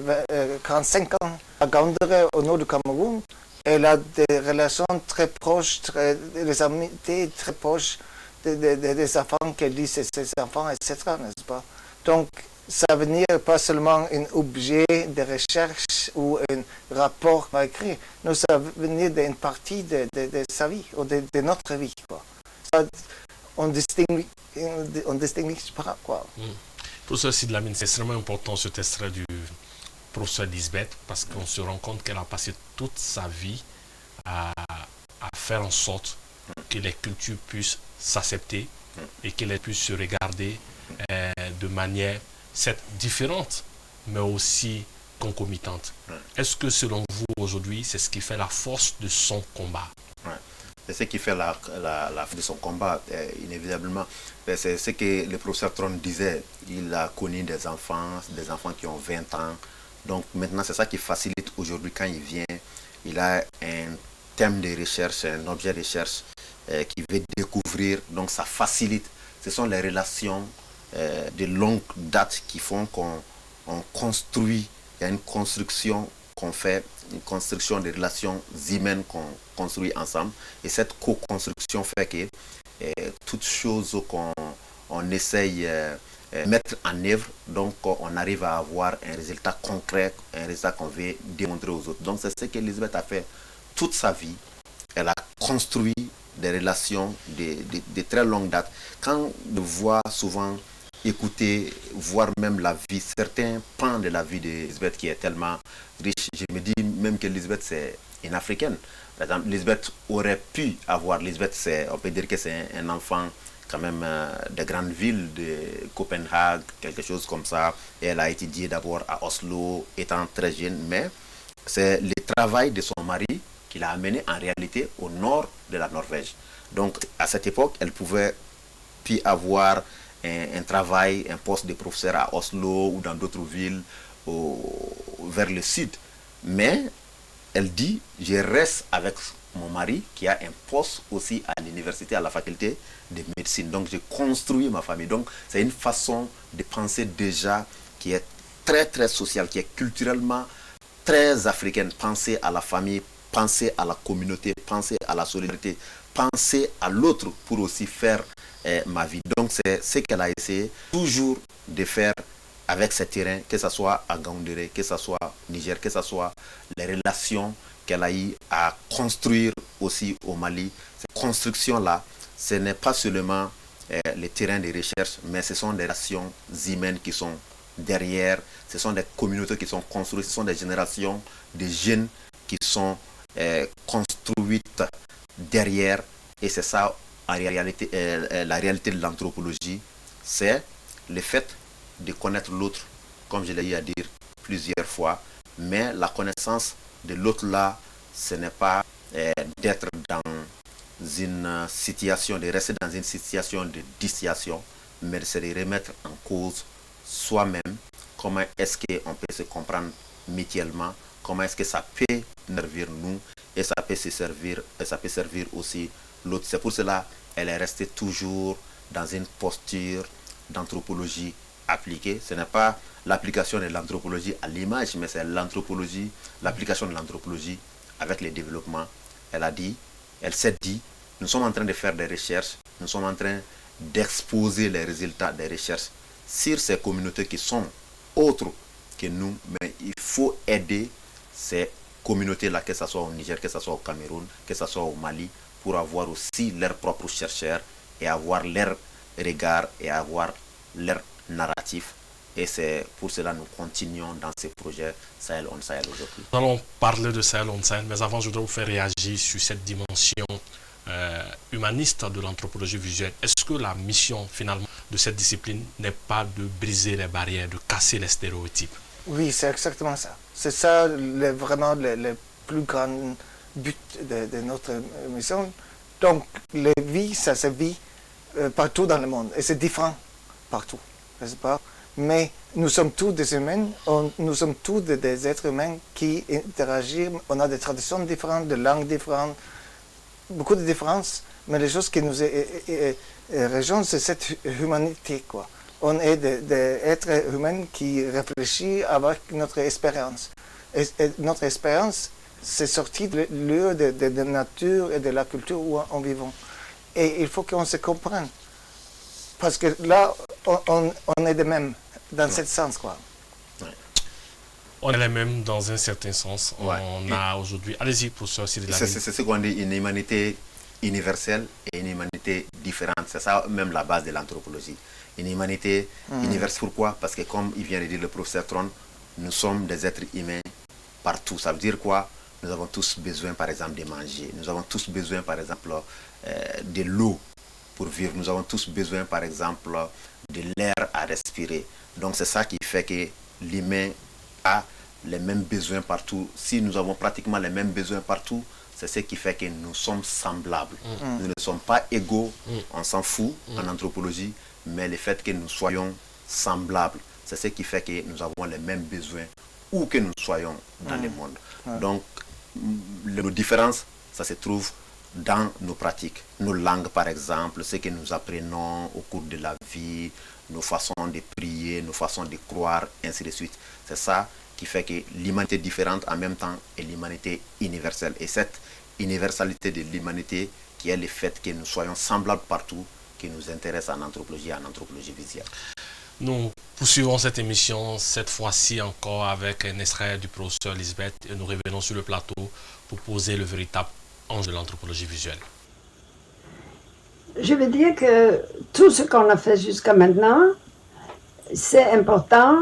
45 ans à Gaoundéré, au nord du Cameroun, elle a des relations très proches, des amitiés très proches des enfants qu'elle dit c'est ses enfants, etc. N'est-ce pas? Donc, ça veut dire pas seulement un objet de recherche ou un rapport écrit, non, ça veut venir d'une partie de sa vie, ou de notre vie, quoi. Ça, on distingue pas, quoi. Professeur Sidlamine, c'est extrêmement important cet extrait du professeur Elisabeth, parce qu'on se rend compte qu'elle a passé toute sa vie à faire en sorte que les cultures puissent s'accepter et qu'elles puissent se regarder de manière certes différente, mais aussi concomitante. Est-ce que selon vous aujourd'hui, c'est ce qui fait la force de son combat? C'est ce qui fait la force de son combat, inévitablement. C'est ce que le professeur Tron disait. Il a connu des enfants qui ont 20 ans. Donc maintenant, c'est ça qui facilite aujourd'hui quand il vient. Il a un thème de recherche, un objet de recherche qu'il veut découvrir. Donc ça facilite. Ce sont les relations de longue date qui font qu'on construit. Il y a une construction qu'on fait, une construction de relations humaines qu'on construit ensemble. Et cette co-construction fait que toutes choses qu'on essaye de mettre en œuvre, donc on arrive à avoir un résultat concret, un résultat qu'on veut démontrer aux autres. Donc c'est ce qu'Elisabeth a fait toute sa vie. Elle a construit des relations de très longue date. Quand on voit souvent, écouter, voir même la vie, certains pans de la vie d'Elisabeth qui est tellement riche, je me dis même qu'Elisabeth c'est une Africaine. Par exemple, Elisabeth aurait pu avoir, on peut dire que c'est un enfant quand même de grandes villes, de Copenhague, quelque chose comme ça. Et elle a étudié d'abord à Oslo, étant très jeune, mais c'est le travail de son mari qui l'a amené en réalité au nord de la Norvège. Donc à cette époque, elle pouvait puis avoir un travail, un poste de professeur à Oslo ou dans d'autres villes vers le sud. Mais elle dit, je reste avec mon mari qui a un poste aussi à l'université, à la faculté de médecine. Donc, je construis ma famille. Donc, c'est une façon de penser déjà qui est très, très sociale, qui est culturellement très africaine. Penser à la famille, penser à la communauté, penser à la solidarité, penser à l'autre pour aussi faire ma vie. Donc c'est ce qu'elle a essayé toujours de faire avec ces terrains, que ce soit à Gaoundéré, que ce soit au Niger, que ce soit les relations qu'elle a eu à construire aussi au Mali. Ces constructions-là, ce n'est pas seulement les terrains de recherche, mais ce sont des relations humaines qui sont derrière, ce sont des communautés qui sont construites, ce sont des générations de jeunes qui sont construites derrière. Et c'est ça, en réalité, la réalité de l'anthropologie, c'est le fait de connaître l'autre, comme je l'ai eu à dire plusieurs fois, mais la connaissance de l'autre là, ce n'est pas d'être dans une situation, de rester dans une situation de dissociation, mais c'est de remettre en cause soi-même, comment est-ce qu'on peut se comprendre mutuellement, comment est-ce que ça peut servir nous, et ça peut servir aussi l'autre. C'est pour cela qu'elle est restée toujours dans une posture d'anthropologie appliquée. Ce n'est pas l'application de l'anthropologie à l'image, mais c'est l'anthropologie, l'application de l'anthropologie avec le développement. Elle s'est dit, nous sommes en train de faire des recherches, nous sommes en train d'exposer les résultats des recherches sur ces communautés qui sont autres que nous, mais il faut aider ces communautés-là, que ce soit au Niger, que ce soit au Cameroun, que ce soit au Mali, pour avoir aussi leurs propres chercheurs et avoir leur regard et avoir leur narratif. Et c'est pour cela que nous continuons dans ce projet Sahel on Sahel aujourd'hui. Nous allons parler de Sahel on Sahel, mais avant je voudrais vous faire réagir sur cette dimension humaniste de l'anthropologie visuelle. Est-ce que la mission finalement de cette discipline n'est pas de briser les barrières, de casser les stéréotypes? Oui, c'est exactement ça. C'est ça vraiment le plus grand but de notre mission. Donc, la vie, ça se vit partout dans le monde et c'est différent partout, n'est-ce pas? Mais nous sommes tous des humains, nous sommes tous des êtres humains qui interagissent, on a des traditions différentes, des langues différentes, beaucoup de différences, mais les choses qui nous rejoignent, c'est cette humanité, quoi. On est des êtres humains qui réfléchissent avec notre expérience. Et notre expérience, c'est sorti de lieu de la nature et de la culture où on vit. Et il faut qu'on se comprenne. Parce que là, on est les mêmes dans ce sens, quoi. On est les mêmes dans un certain sens. On a aujourd'hui... Allez-y, professeur Cyril. C'est ce qu'on dit, une humanité universelle et une humanité différente. C'est ça même la base de l'anthropologie. Une humanité universelle. Pourquoi? Parce que comme il vient de dire le professeur Tron, nous sommes des êtres humains partout. Ça veut dire quoi? Nous avons tous besoin, par exemple, de manger. Nous avons tous besoin, par exemple, de l'eau pour vivre. Nous avons tous besoin, par exemple, de l'air à respirer. Donc c'est ça qui fait que l'humain a les mêmes besoins partout. Si nous avons pratiquement les mêmes besoins partout, c'est ce qui fait que nous sommes semblables. Nous ne sommes pas égaux, on s'en fout en anthropologie, mais le fait que nous soyons semblables, c'est ce qui fait que nous avons les mêmes besoins où que nous soyons dans le monde. Donc, nos différences, ça se trouve dans nos pratiques. Nos langues, par exemple, ce que nous apprenons au cours de la vie, nos façons de prier, nos façons de croire, ainsi de suite. C'est ça qui fait que l'humanité différente en même temps est l'humanité universelle. Et cette universalité de l'humanité qui est le fait que nous soyons semblables partout, qui nous intéresse en anthropologie visuelle. Nous poursuivons cette émission, cette fois-ci encore avec un extrait du professeur Lisbeth, et nous revenons sur le plateau pour poser le véritable enjeu de l'anthropologie visuelle. Je veux dire que tout ce qu'on a fait jusqu'à maintenant, c'est important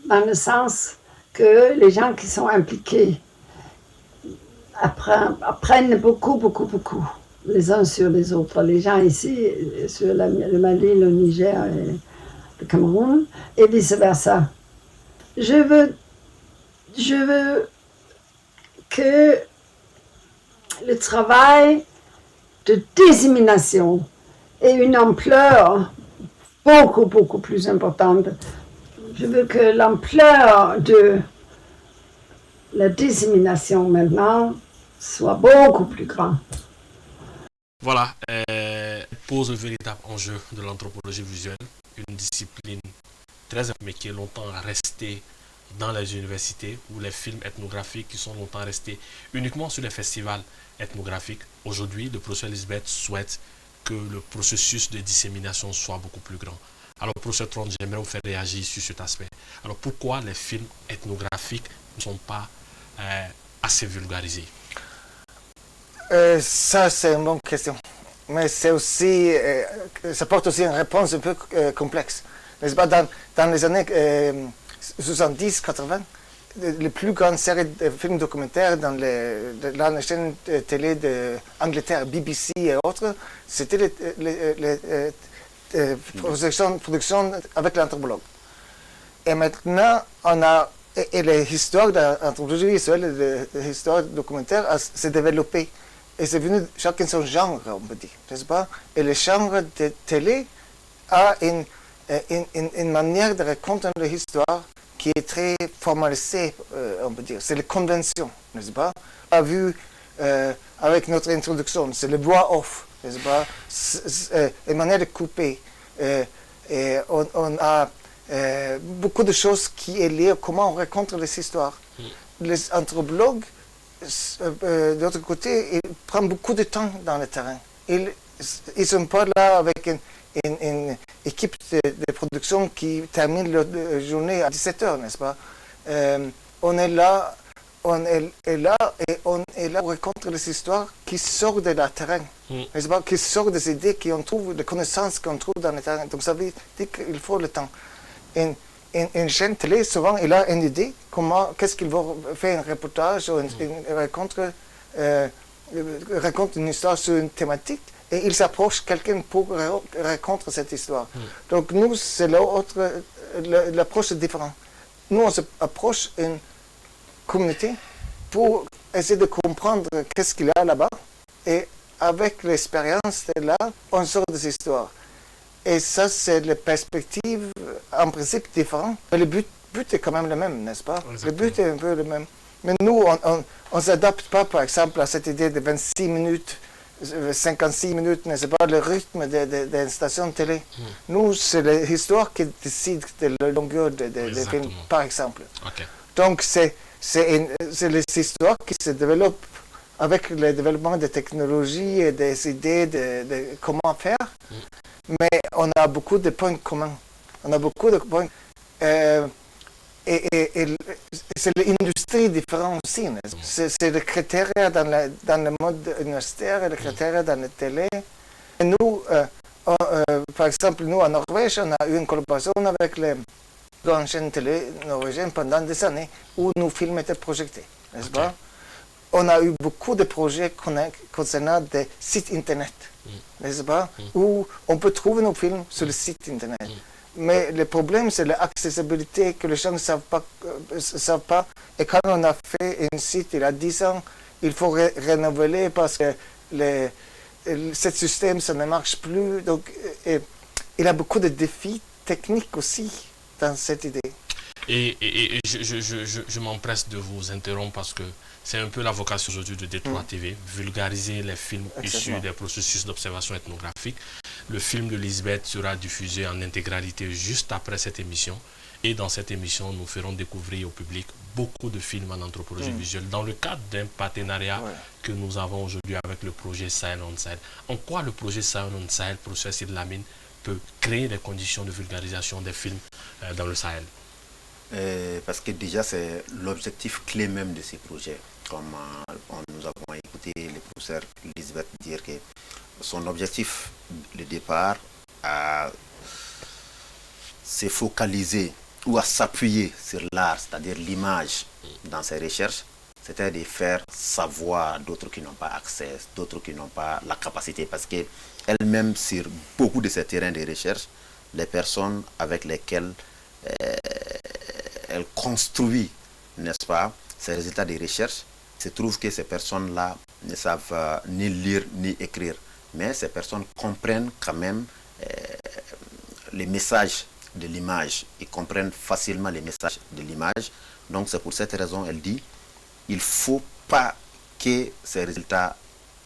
dans le sens que les gens qui sont impliqués apprennent beaucoup les uns sur les autres. Les gens ici, sur le Mali, le Niger et le Cameroun, et vice-versa. Je veux que le travail de dissémination ait une ampleur beaucoup plus importante. Je veux que l'ampleur de la dissémination maintenant soit beaucoup plus grande. Voilà, pose le véritable enjeu de l'anthropologie visuelle, une discipline très mais qui est longtemps restée dans les universités où les films ethnographiques qui sont longtemps restés uniquement sur les festivals ethnographiques. Aujourd'hui, le professeur Lisbeth souhaite que le processus de dissémination soit beaucoup plus grand. Alors, professeur Trond, j'aimerais vous faire réagir sur cet aspect. Alors, pourquoi les films ethnographiques ne sont pas assez vulgarisés? Ça, c'est une bonne question. Mais c'est aussi, ça porte aussi une réponse un peu complexe. N'est-ce pas, dans les années 70-80, les plus grandes séries de films documentaires dans la chaîne télé d'Angleterre, BBC et autres, c'était les productions avec l'anthropologue. Et maintenant, on a, et l'histoire de l'anthropologie visuelle et l'histoire documentaire s'est développée. Et c'est venu chacun son genre, on peut dire, n'est-ce pas? Et le genre de télé a une manière de raconter l'histoire qui est très formalisée, on peut dire. C'est les conventions, n'est-ce pas? On a vu avec notre introduction, c'est le voix off, n'est-ce pas? Une manière de couper. Et on a beaucoup de choses qui sont liées à comment on raconte les histoires. Les anthropologues, de l'autre côté, ils prennent beaucoup de temps dans le terrain. Ils ne sont pas là avec une équipe de production qui termine la journée à 17h, n'est-ce pas? On est là et on est là pour raconter les histoires qui sortent de la terrain, n'est-ce pas? Qui sortent des idées qu'on trouve, des connaissances qu'on trouve dans le terrain. Donc ça veut dire qu'il faut le temps. Une chaîne télé, souvent, il a une idée, qu'est-ce qu'il va faire un reportage ou raconte une histoire sur une thématique et il s'approche quelqu'un pour raconter cette histoire. Donc nous, c'est l'approche est différente. Nous, on s'approche une communauté pour essayer de comprendre qu'est-ce qu'il y a là-bas et avec l'expérience de là, on sort des histoires. Et ça, c'est la perspective, en principe, différente. Mais le but est quand même le même, n'est-ce pas? Exactement. Le but est un peu le même. Mais nous, on ne s'adapte pas, par exemple, à cette idée de 26 minutes, 56 minutes, n'est-ce pas, le rythme d'une station de télé. Nous, c'est l'histoire qui décide de la longueur des films, par exemple. Okay. Donc, c'est les histoires qui se développent avec le développement des technologies et des idées de comment faire. Mais on a beaucoup de points communs. On a beaucoup de points. Et c'est l'industrie différente aussi. C'est le critère dans le mode universitaire et le critère dans la télé. Et nous, par exemple, nous, en Norvège, on a eu une collaboration avec les grandes chaînes télé norvégiennes pendant des années où nos films étaient projetés, n'est-ce pas? On a eu beaucoup de projets concernant des sites internet, n'est-ce pas? Où on peut trouver nos films sur le site internet. Mais le problème, c'est l'accessibilité que les gens ne savent pas. Et quand on a fait un site il y a 10 ans, il faut renouveler parce que ce système, ça ne marche plus. Donc, il y a beaucoup de défis techniques aussi dans cette idée. Et je m'empresse de vous interrompre parce que c'est un peu la vocation aujourd'hui de Détroit TV, vulgariser les films issus des processus d'observation ethnographique. Le film de Lisbeth sera diffusé en intégralité juste après cette émission. Et dans cette émission, nous ferons découvrir au public beaucoup de films en anthropologie visuelle dans le cadre d'un partenariat que nous avons aujourd'hui avec le projet Sahel on Sahel. En quoi le projet Sahel on Sahel, professeur Sid Lamine, peut créer les conditions de vulgarisation des films dans le Sahel? Parce que déjà, c'est l'objectif clé même de ces projets. Comme nous avons écouté le professeur Lisbeth dire que son objectif de départ, c'est focaliser ou à s'appuyer sur l'art, c'est-à-dire l'image dans ses recherches, c'était de faire savoir d'autres qui n'ont pas accès, d'autres qui n'ont pas la capacité, parce qu'elle-même, sur beaucoup de ces terrains de recherche, les personnes avec lesquelles elle construit, n'est-ce pas, ces résultats de recherche, se trouve que ces personnes-là ne savent ni lire ni écrire. Mais ces personnes comprennent quand même les messages de l'image. Ils comprennent facilement les messages de l'image. Donc c'est pour cette raison, elle dit, il ne faut pas que ces résultats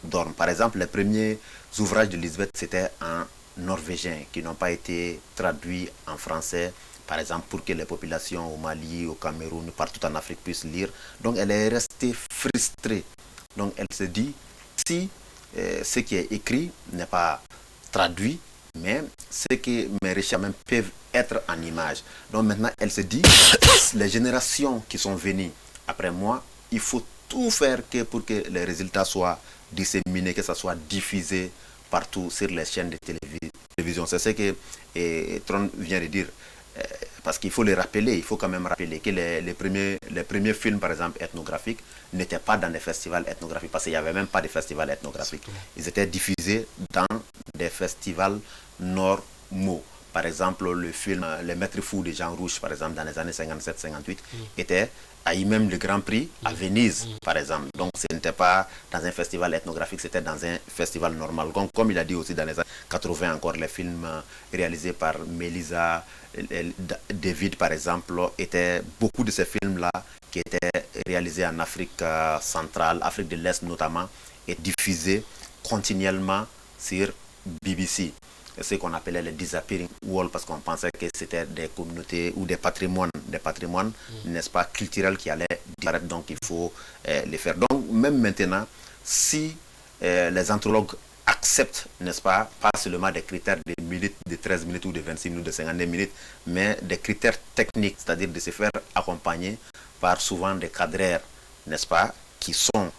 dorment. Par exemple, les premiers ouvrages de Lisbeth, c'était en norvégien, qui n'ont pas été traduits en français par exemple, pour que les populations au Mali, au Cameroun, partout en Afrique puissent lire. Donc elle est restée frustrée. Donc elle se dit, si ce qui est écrit n'est pas traduit, mais ce que mes recherches même peuvent être en images. Donc maintenant elle se dit, les générations qui sont venues après moi, il faut tout faire pour que les résultats soient disséminés, que ça soit diffusé partout sur les chaînes de télévision. C'est ce que Trond vient de dire. Parce qu'il faut le rappeler, il faut quand même rappeler que les premiers films, par exemple, ethnographiques, n'étaient pas dans des festivals ethnographiques, parce qu'il n'y avait même pas de festivals ethnographiques. Ils étaient diffusés dans des festivals normaux. Par exemple, le film Les Maîtres Fous de Jean Rouch, par exemple, dans les années 57-58, a eu même le Grand Prix à Venise, par exemple. Donc, ce n'était pas dans un festival ethnographique, c'était dans un festival normal. Donc, comme il a dit aussi dans les années 80, encore les films réalisés par Melissa, David, par exemple, beaucoup de ces films-là qui étaient réalisés en Afrique centrale, Afrique de l'Est notamment, et diffusés continuellement sur BBC. Ce qu'on appelait les disappearing world, parce qu'on pensait que c'était des communautés ou des patrimoines, n'est-ce pas, culturels qui allaient disparaître, donc il faut les faire. Donc même maintenant, si les anthropologues acceptent, n'est-ce pas seulement des critères de minutes, de 13 minutes ou de 26 minutes, de 52 minutes, mais des critères techniques, c'est-à-dire de se faire accompagner par souvent des cadreurs, n'est-ce pas, qui sont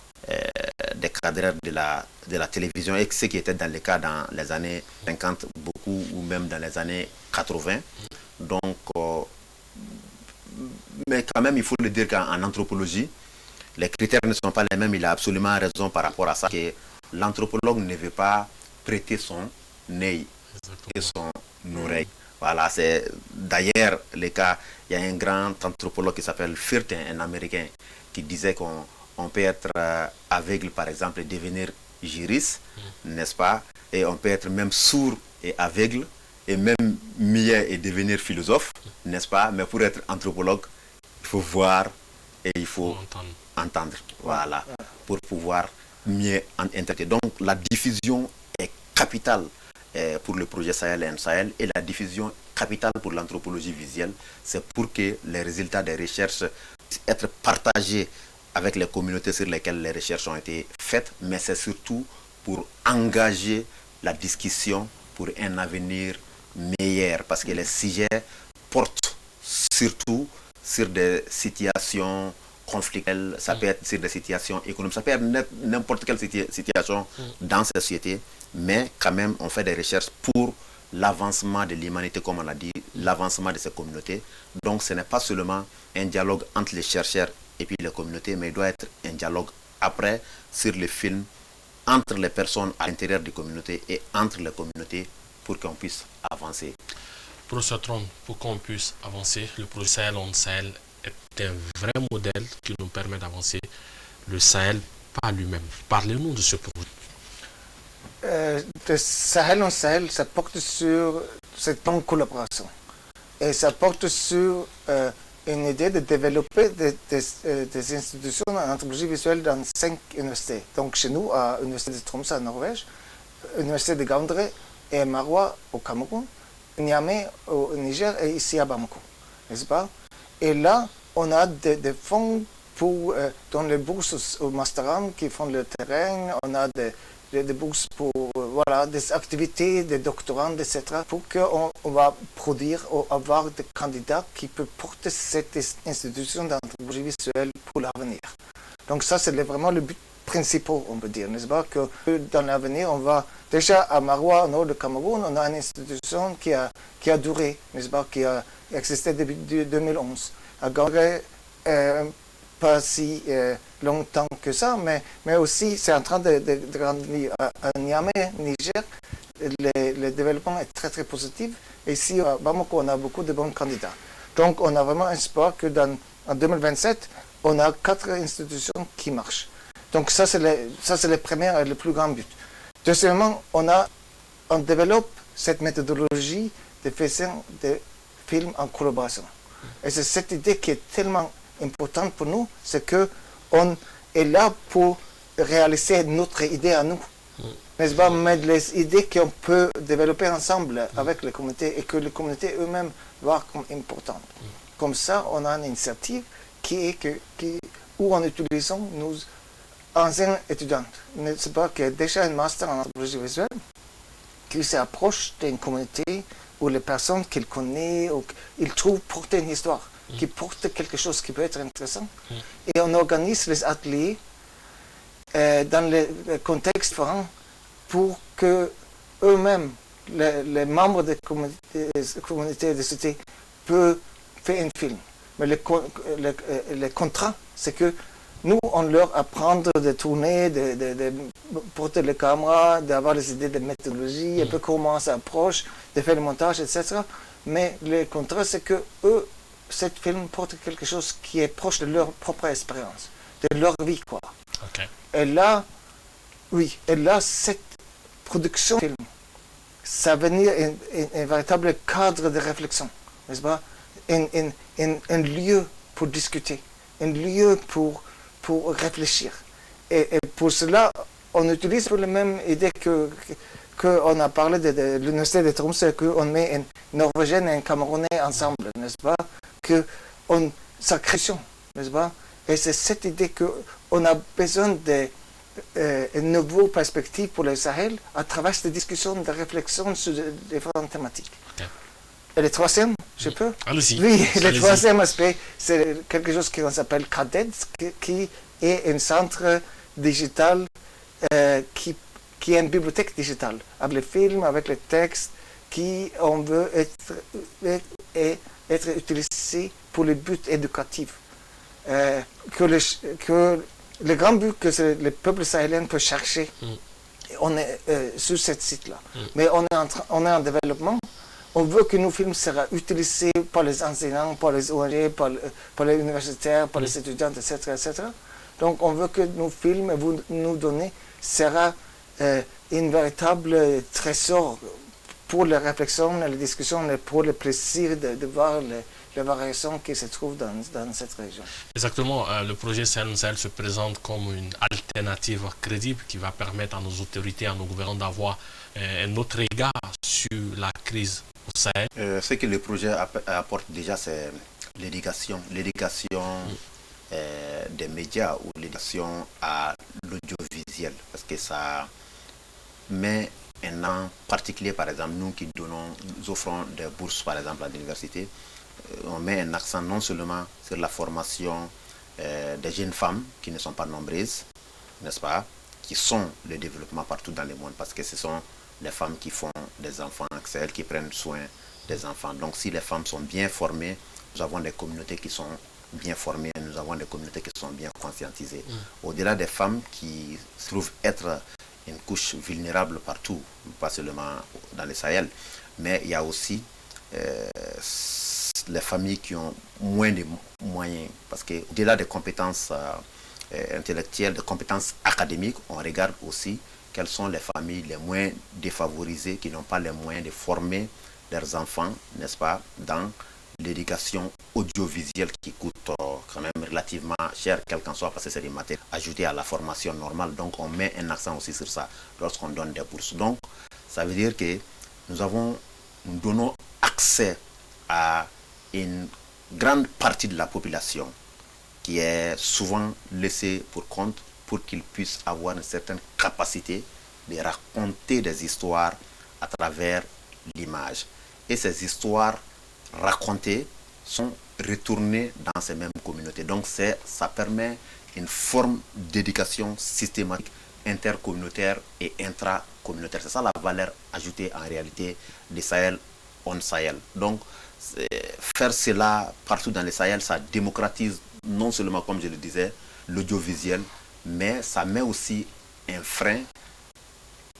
des cadreurs de la télévision, et ce qui était dans le cas dans les années 50 beaucoup, ou même dans les années 80. Donc mais quand même il faut le dire qu'en anthropologie les critères ne sont pas les mêmes. Il a absolument raison par rapport à ça, que l'anthropologue ne veut pas prêter son œil et son oreille. Voilà, c'est d'ailleurs le cas. Il y a un grand anthropologue qui s'appelle Furtin, un Américain, qui disait qu'on peut être aveugle, par exemple, et devenir juriste, n'est-ce pas? Et on peut être même sourd et aveugle, et même muet et devenir philosophe, n'est-ce pas? Mais pour être anthropologue, il faut voir et il faut entendre. Voilà, pour pouvoir mieux interpréter. Donc la diffusion est capitale pour le projet Sahel & Sahel, et la diffusion capitale pour l'anthropologie visuelle. C'est pour que les résultats des recherches puissent être partagés avec les communautés sur lesquelles les recherches ont été faites, mais c'est surtout pour engager la discussion pour un avenir meilleur, parce que les sujets portent surtout sur des situations conflictuelles, ça peut être sur des situations économiques, ça peut être n'importe quelle situation dans cette société, mais quand même on fait des recherches pour l'avancement de l'humanité, comme on l'a dit, l'avancement de ces communautés. Donc ce n'est pas seulement un dialogue entre les chercheurs et puis les communautés, mais il doit être un dialogue après sur les films entre les personnes à l'intérieur des communautés et entre les communautés, pour qu'on puisse avancer. Professeur Trond, pour qu'on puisse avancer, le projet Sahel & Sahel est un vrai modèle qui nous permet d'avancer. Le Sahel par lui-même. Parlez-nous de ce projet. Le Sahel & Sahel, ça porte sur cette longue collaboration. Et ça porte sur une idée de développer des institutions en anthropologie visuelle dans 5 universités. Donc chez nous, à l'Université de Tromsø en Norvège, l'Université de Gaoundéré et Maroua au Cameroun, Niamey au Niger et ici à Bamako, n'est-ce pas? Et là, on a des fonds pour, dans les bourses au Masteram qui font le terrain, on a des bourses pour voilà, des activités, des doctorants, etc. pour qu'on va produire ou avoir des candidats qui peuvent porter cette institution d'anthropologie visuelle pour l'avenir. Donc ça, c'est vraiment le but principal, on peut dire, n'est-ce pas, que dans l'avenir, on va déjà à Maroua, au nord du Cameroun, on a une institution qui a duré, n'est-ce pas, qui a existé depuis 2011. À Gaoundéré, pas si longtemps que ça, mais aussi c'est en train de grandir. À Niamey, Niger, le développement est très très positif. Et ici à Bamako, on a beaucoup de bons candidats. Donc on a vraiment espoir que en 2027, on a 4 institutions qui marchent. Donc ça c'est le premier et le plus grand but. Deuxièmement, on développe cette méthodologie de faisant des films en collaboration. Et c'est cette idée qui est tellement importante pour nous, c'est qu'on est là pour réaliser notre idée à nous. n'est-ce pas, mais les idées qu'on peut développer ensemble avec les communautés et que les communautés eux-mêmes voient comme importantes. Comme ça, on a une initiative où en utilisant nos anciens étudiants, n'est-ce pas, qui a déjà un master en anthropologie visuelle, qui s'approche d'une communauté où les personnes qu'ils connaissent, ils trouvent porter une histoire, qui porte quelque chose qui peut être intéressant. Et on organise les ateliers dans les contextes différents pour que eux-mêmes, les membres des communautés de société, peuvent faire un film. Mais le contrat, c'est que nous, on leur apprend de tourner, de porter les caméras, d'avoir les idées de méthodologie, un peu comment ça approche, de faire le montage, etc. Mais le contrat, c'est que eux, cette film porte quelque chose qui est proche de leur propre expérience, de leur vie, quoi. Okay. Et là, oui, cette production film, ça va venir un véritable cadre de réflexion, n'est-ce pas? Un lieu pour discuter, un lieu pour réfléchir. Et pour cela, on utilise pour la même idée qu'on a parlé de l'université de Tromsø, qu'on met un Norvégien et un Camerounais ensemble, n'est-ce pas? Ça crée, n'est-ce pas? Et c'est cette idée qu'on a besoin d'une nouvelle perspective pour le Sahel à travers des discussions, des réflexions sur différentes thématiques. Okay. Et le troisième, je peux? Allez-y. Oui, le troisième aspect, c'est quelque chose qu'on s'appelle CADED, qui est un centre digital qui est une bibliothèque digitale, avec les films, avec les textes, qui on veut être utilisés pour les buts éducatifs. Que le grand but que le peuple sahélien peut chercher, on est sur ce site-là. Mais on est en développement. On veut que nos films soient utilisés par les enseignants, par les ONG, par les universitaires, par les étudiants, etc., etc. Donc on veut que nos films, vous nous donnez, sera un véritable trésor pour les réflexions, les discussions, et pour le plaisir de voir les variations qui se trouvent dans cette région. Exactement. Le projet Sahel se présente comme une alternative crédible qui va permettre à nos autorités, à nos gouvernants d'avoir un autre regard sur la crise au Sahel. Ce que le projet apporte déjà, c'est l'éducation des médias ou l'éducation à l'audiovisuel, parce que ça met un an particulier. Par exemple, nous qui nous offrons des bourses par exemple à l'université, on met un accent non seulement sur la formation des jeunes femmes qui ne sont pas nombreuses, n'est-ce pas, qui sont le développement partout dans le monde, parce que ce sont les femmes qui font des enfants, c'est elles qui prennent soin des enfants. Donc si les femmes sont bien formées, nous avons des communautés qui sont bien formées, nous avons des communautés qui sont bien conscientisées. Au-delà des femmes qui se trouvent être une couche vulnérable partout, pas seulement dans le Sahel, mais il y a aussi les familles qui ont moins de moyens, parce qu'au-delà des compétences intellectuelles, des compétences académiques, on regarde aussi quelles sont les familles les moins défavorisées, qui n'ont pas les moyens de former leurs enfants, n'est-ce pas, dans l'éducation audiovisuelle qui coûte quand même relativement cher, quel qu'en soit, parce que c'est des matières ajoutées à la formation normale. Donc on met un accent aussi sur ça lorsqu'on donne des bourses. Donc ça veut dire que nous donnons accès à une grande partie de la population qui est souvent laissée pour compte, pour qu'ils puissent avoir une certaine capacité de raconter des histoires à travers l'image. Et ces histoires racontées sont retournées dans ces mêmes communautés. Donc ça permet une forme d'éducation systématique, intercommunautaire et intracommunautaire. C'est ça la valeur ajoutée en réalité du Sahel on Sahel. Donc faire cela partout dans le Sahel, ça démocratise non seulement, comme je le disais, l'audiovisuel, mais ça met aussi un frein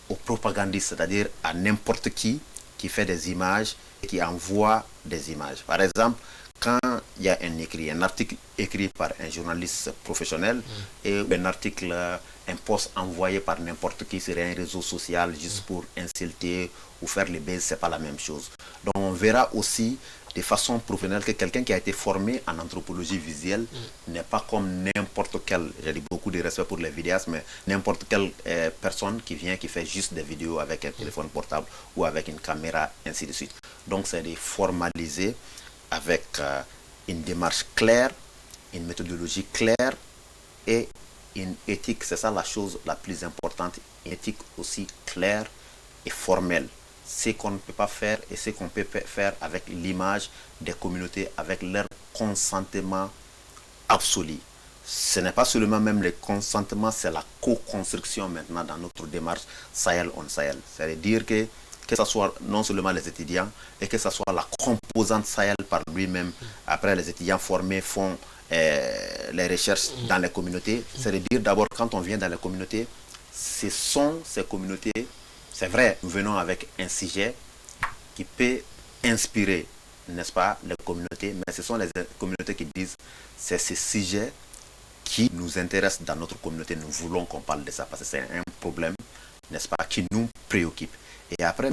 aux propagandistes, c'est-à-dire à n'importe qui fait des images et qui envoie des images. Par exemple, quand il y a un article écrit par un journaliste professionnel et un article, un post envoyé par n'importe qui sur un réseau social juste pour insulter ou faire les buzz, c'est pas la même chose. Donc on verra aussi de façon professionnelle, que quelqu'un qui a été formé en anthropologie visuelle n'est pas comme n'importe quel, j'ai dit beaucoup de respect pour les vidéastes, mais n'importe quelle personne qui vient, qui fait juste des vidéos avec un téléphone portable ou avec une caméra, ainsi de suite. Donc c'est de formaliser avec une démarche claire, une méthodologie claire et une éthique. C'est ça la chose la plus importante, une éthique aussi claire et formelle. Ce qu'on ne peut pas faire et ce qu'on peut faire avec l'image des communautés, avec leur consentement absolu. Ce n'est pas seulement même le consentement, c'est la co-construction maintenant dans notre démarche Sahel on Sahel. C'est-à-dire que ce soit non seulement les étudiants et que ce soit la composante Sahel par lui-même. Après, les étudiants formés font les recherches dans les communautés. C'est-à-dire d'abord, quand on vient dans les communautés, ce sont ces communautés. C'est vrai, nous venons avec un sujet qui peut inspirer, n'est-ce pas, les communautés, mais ce sont les communautés qui disent c'est ce sujet qui nous intéresse dans notre communauté, nous voulons qu'on parle de ça parce que c'est un problème, n'est-ce pas, qui nous préoccupe. Et après,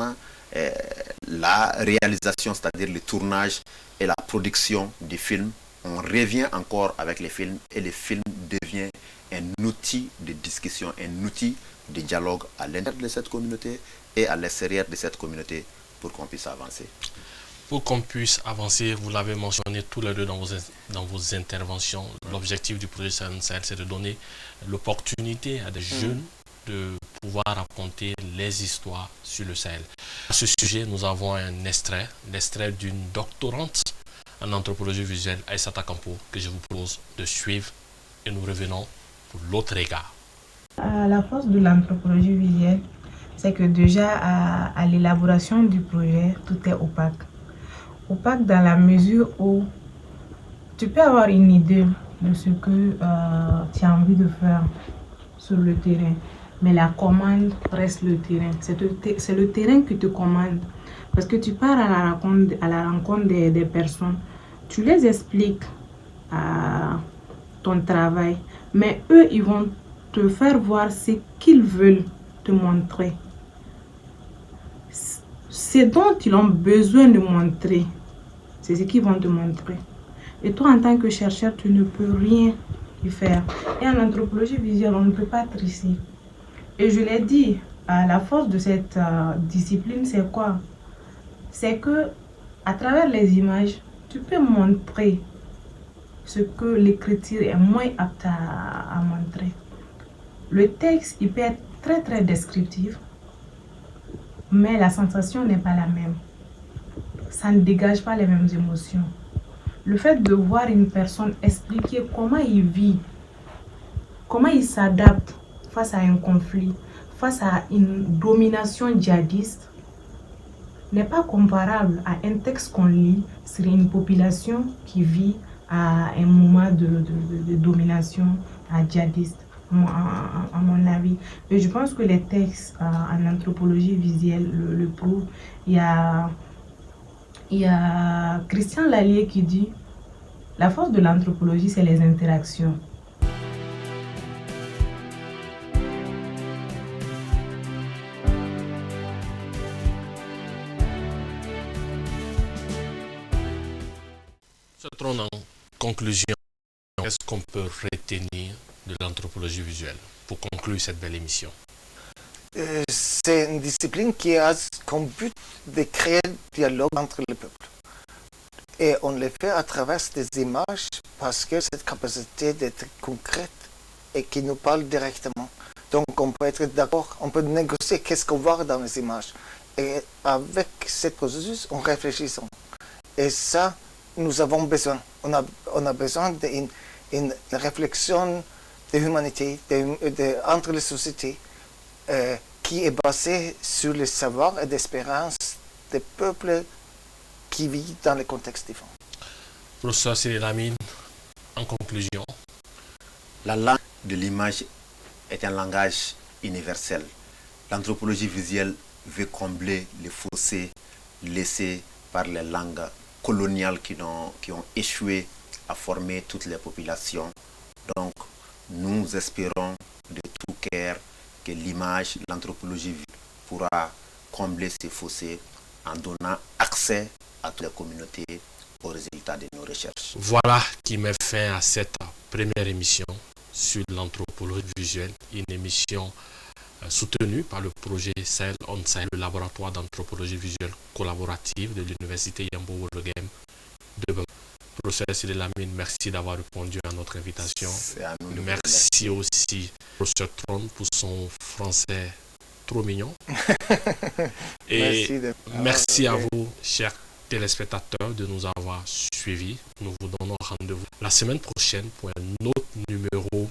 la réalisation, c'est-à-dire le tournage et la production du film, on revient encore avec les films et le film devient un outil de discussion, un outil de dialogue à l'intérieur de cette communauté et à l'extérieur de cette communauté pour qu'on puisse avancer. Pour qu'on puisse avancer, vous l'avez mentionné tous les deux dans vos interventions, l'objectif du projet Sahel, c'est de donner l'opportunité à des jeunes de pouvoir raconter les histoires sur le Sahel. À ce sujet, nous avons un extrait, l'extrait d'une doctorante en anthropologie visuelle, Aïssata Campo, que je vous propose de suivre et nous revenons pour l'autre regard. La force de l'anthropologie visuelle, c'est que déjà à l'élaboration du projet, tout est opaque. Opaque dans la mesure où tu peux avoir une idée de ce que tu as envie de faire sur le terrain, mais la commande reste le terrain. C'est le terrain qui te commande. Parce que tu pars à la rencontre des personnes, tu les expliques ton travail, mais eux, ils vont te faire voir ce qu'ils veulent te montrer. Ce dont ils ont besoin de montrer, c'est ce qu'ils vont te montrer. Et toi, en tant que chercheur, tu ne peux rien y faire. Et en anthropologie visuelle, on ne peut pas tricher. Et je l'ai dit, la force de cette discipline, c'est quoi? C'est que, à travers les images, tu peux montrer ce que l'écriture est moins apte à montrer. Le texte, il peut être très très descriptif, mais la sensation n'est pas la même. Ça ne dégage pas les mêmes émotions. Le fait de voir une personne expliquer comment il vit, comment il s'adapte face à un conflit, face à une domination djihadiste, n'est pas comparable à un texte qu'on lit sur une population qui vit à un moment de domination djihadiste. À mon avis. Et je pense que les textes en anthropologie visuelle le prouvent. Il y a Christian Lallier qui dit « La force de l'anthropologie, c'est les interactions ». En conclusion, qu'est-ce qu'on peut retenir de l'anthropologie visuelle pour conclure cette belle émission? C'est une discipline qui a comme but de créer un dialogue entre les peuples. Et on le fait à travers des images parce que cette capacité d'être concrète et qui nous parle directement. Donc on peut être d'accord, on peut négocier qu'est-ce qu'on voit dans les images. Et avec ce processus, on réfléchit. Et ça, nous avons besoin. On a besoin d'une réflexion de l'humanité, entre les sociétés, qui est basée sur le savoir et l'espérance des peuples qui vivent dans les contextes différents. Professeur Cyril Lamine, en conclusion. La langue de l'image est un langage universel. L'anthropologie visuelle veut combler les fossés laissés par les langues coloniales qui ont échoué à former toutes les populations. Donc, nous espérons de tout cœur que l'image, l'anthropologie pourra combler ces fossés en donnant accès à toutes les communautés aux résultats de nos recherches. Voilà qui met fin à cette première émission sur l'anthropologie visuelle, une émission soutenue par le projet Sahel On Sahel, le laboratoire d'anthropologie visuelle collaborative de l'université Yambo Wologem de Bamako. Professeur Cyril Lamine, merci d'avoir répondu à notre invitation. Merci aussi professeur Tron pour son français trop mignon. Et merci à vous, chers téléspectateurs, de nous avoir suivis. Nous vous donnons rendez-vous la semaine prochaine pour un autre numéro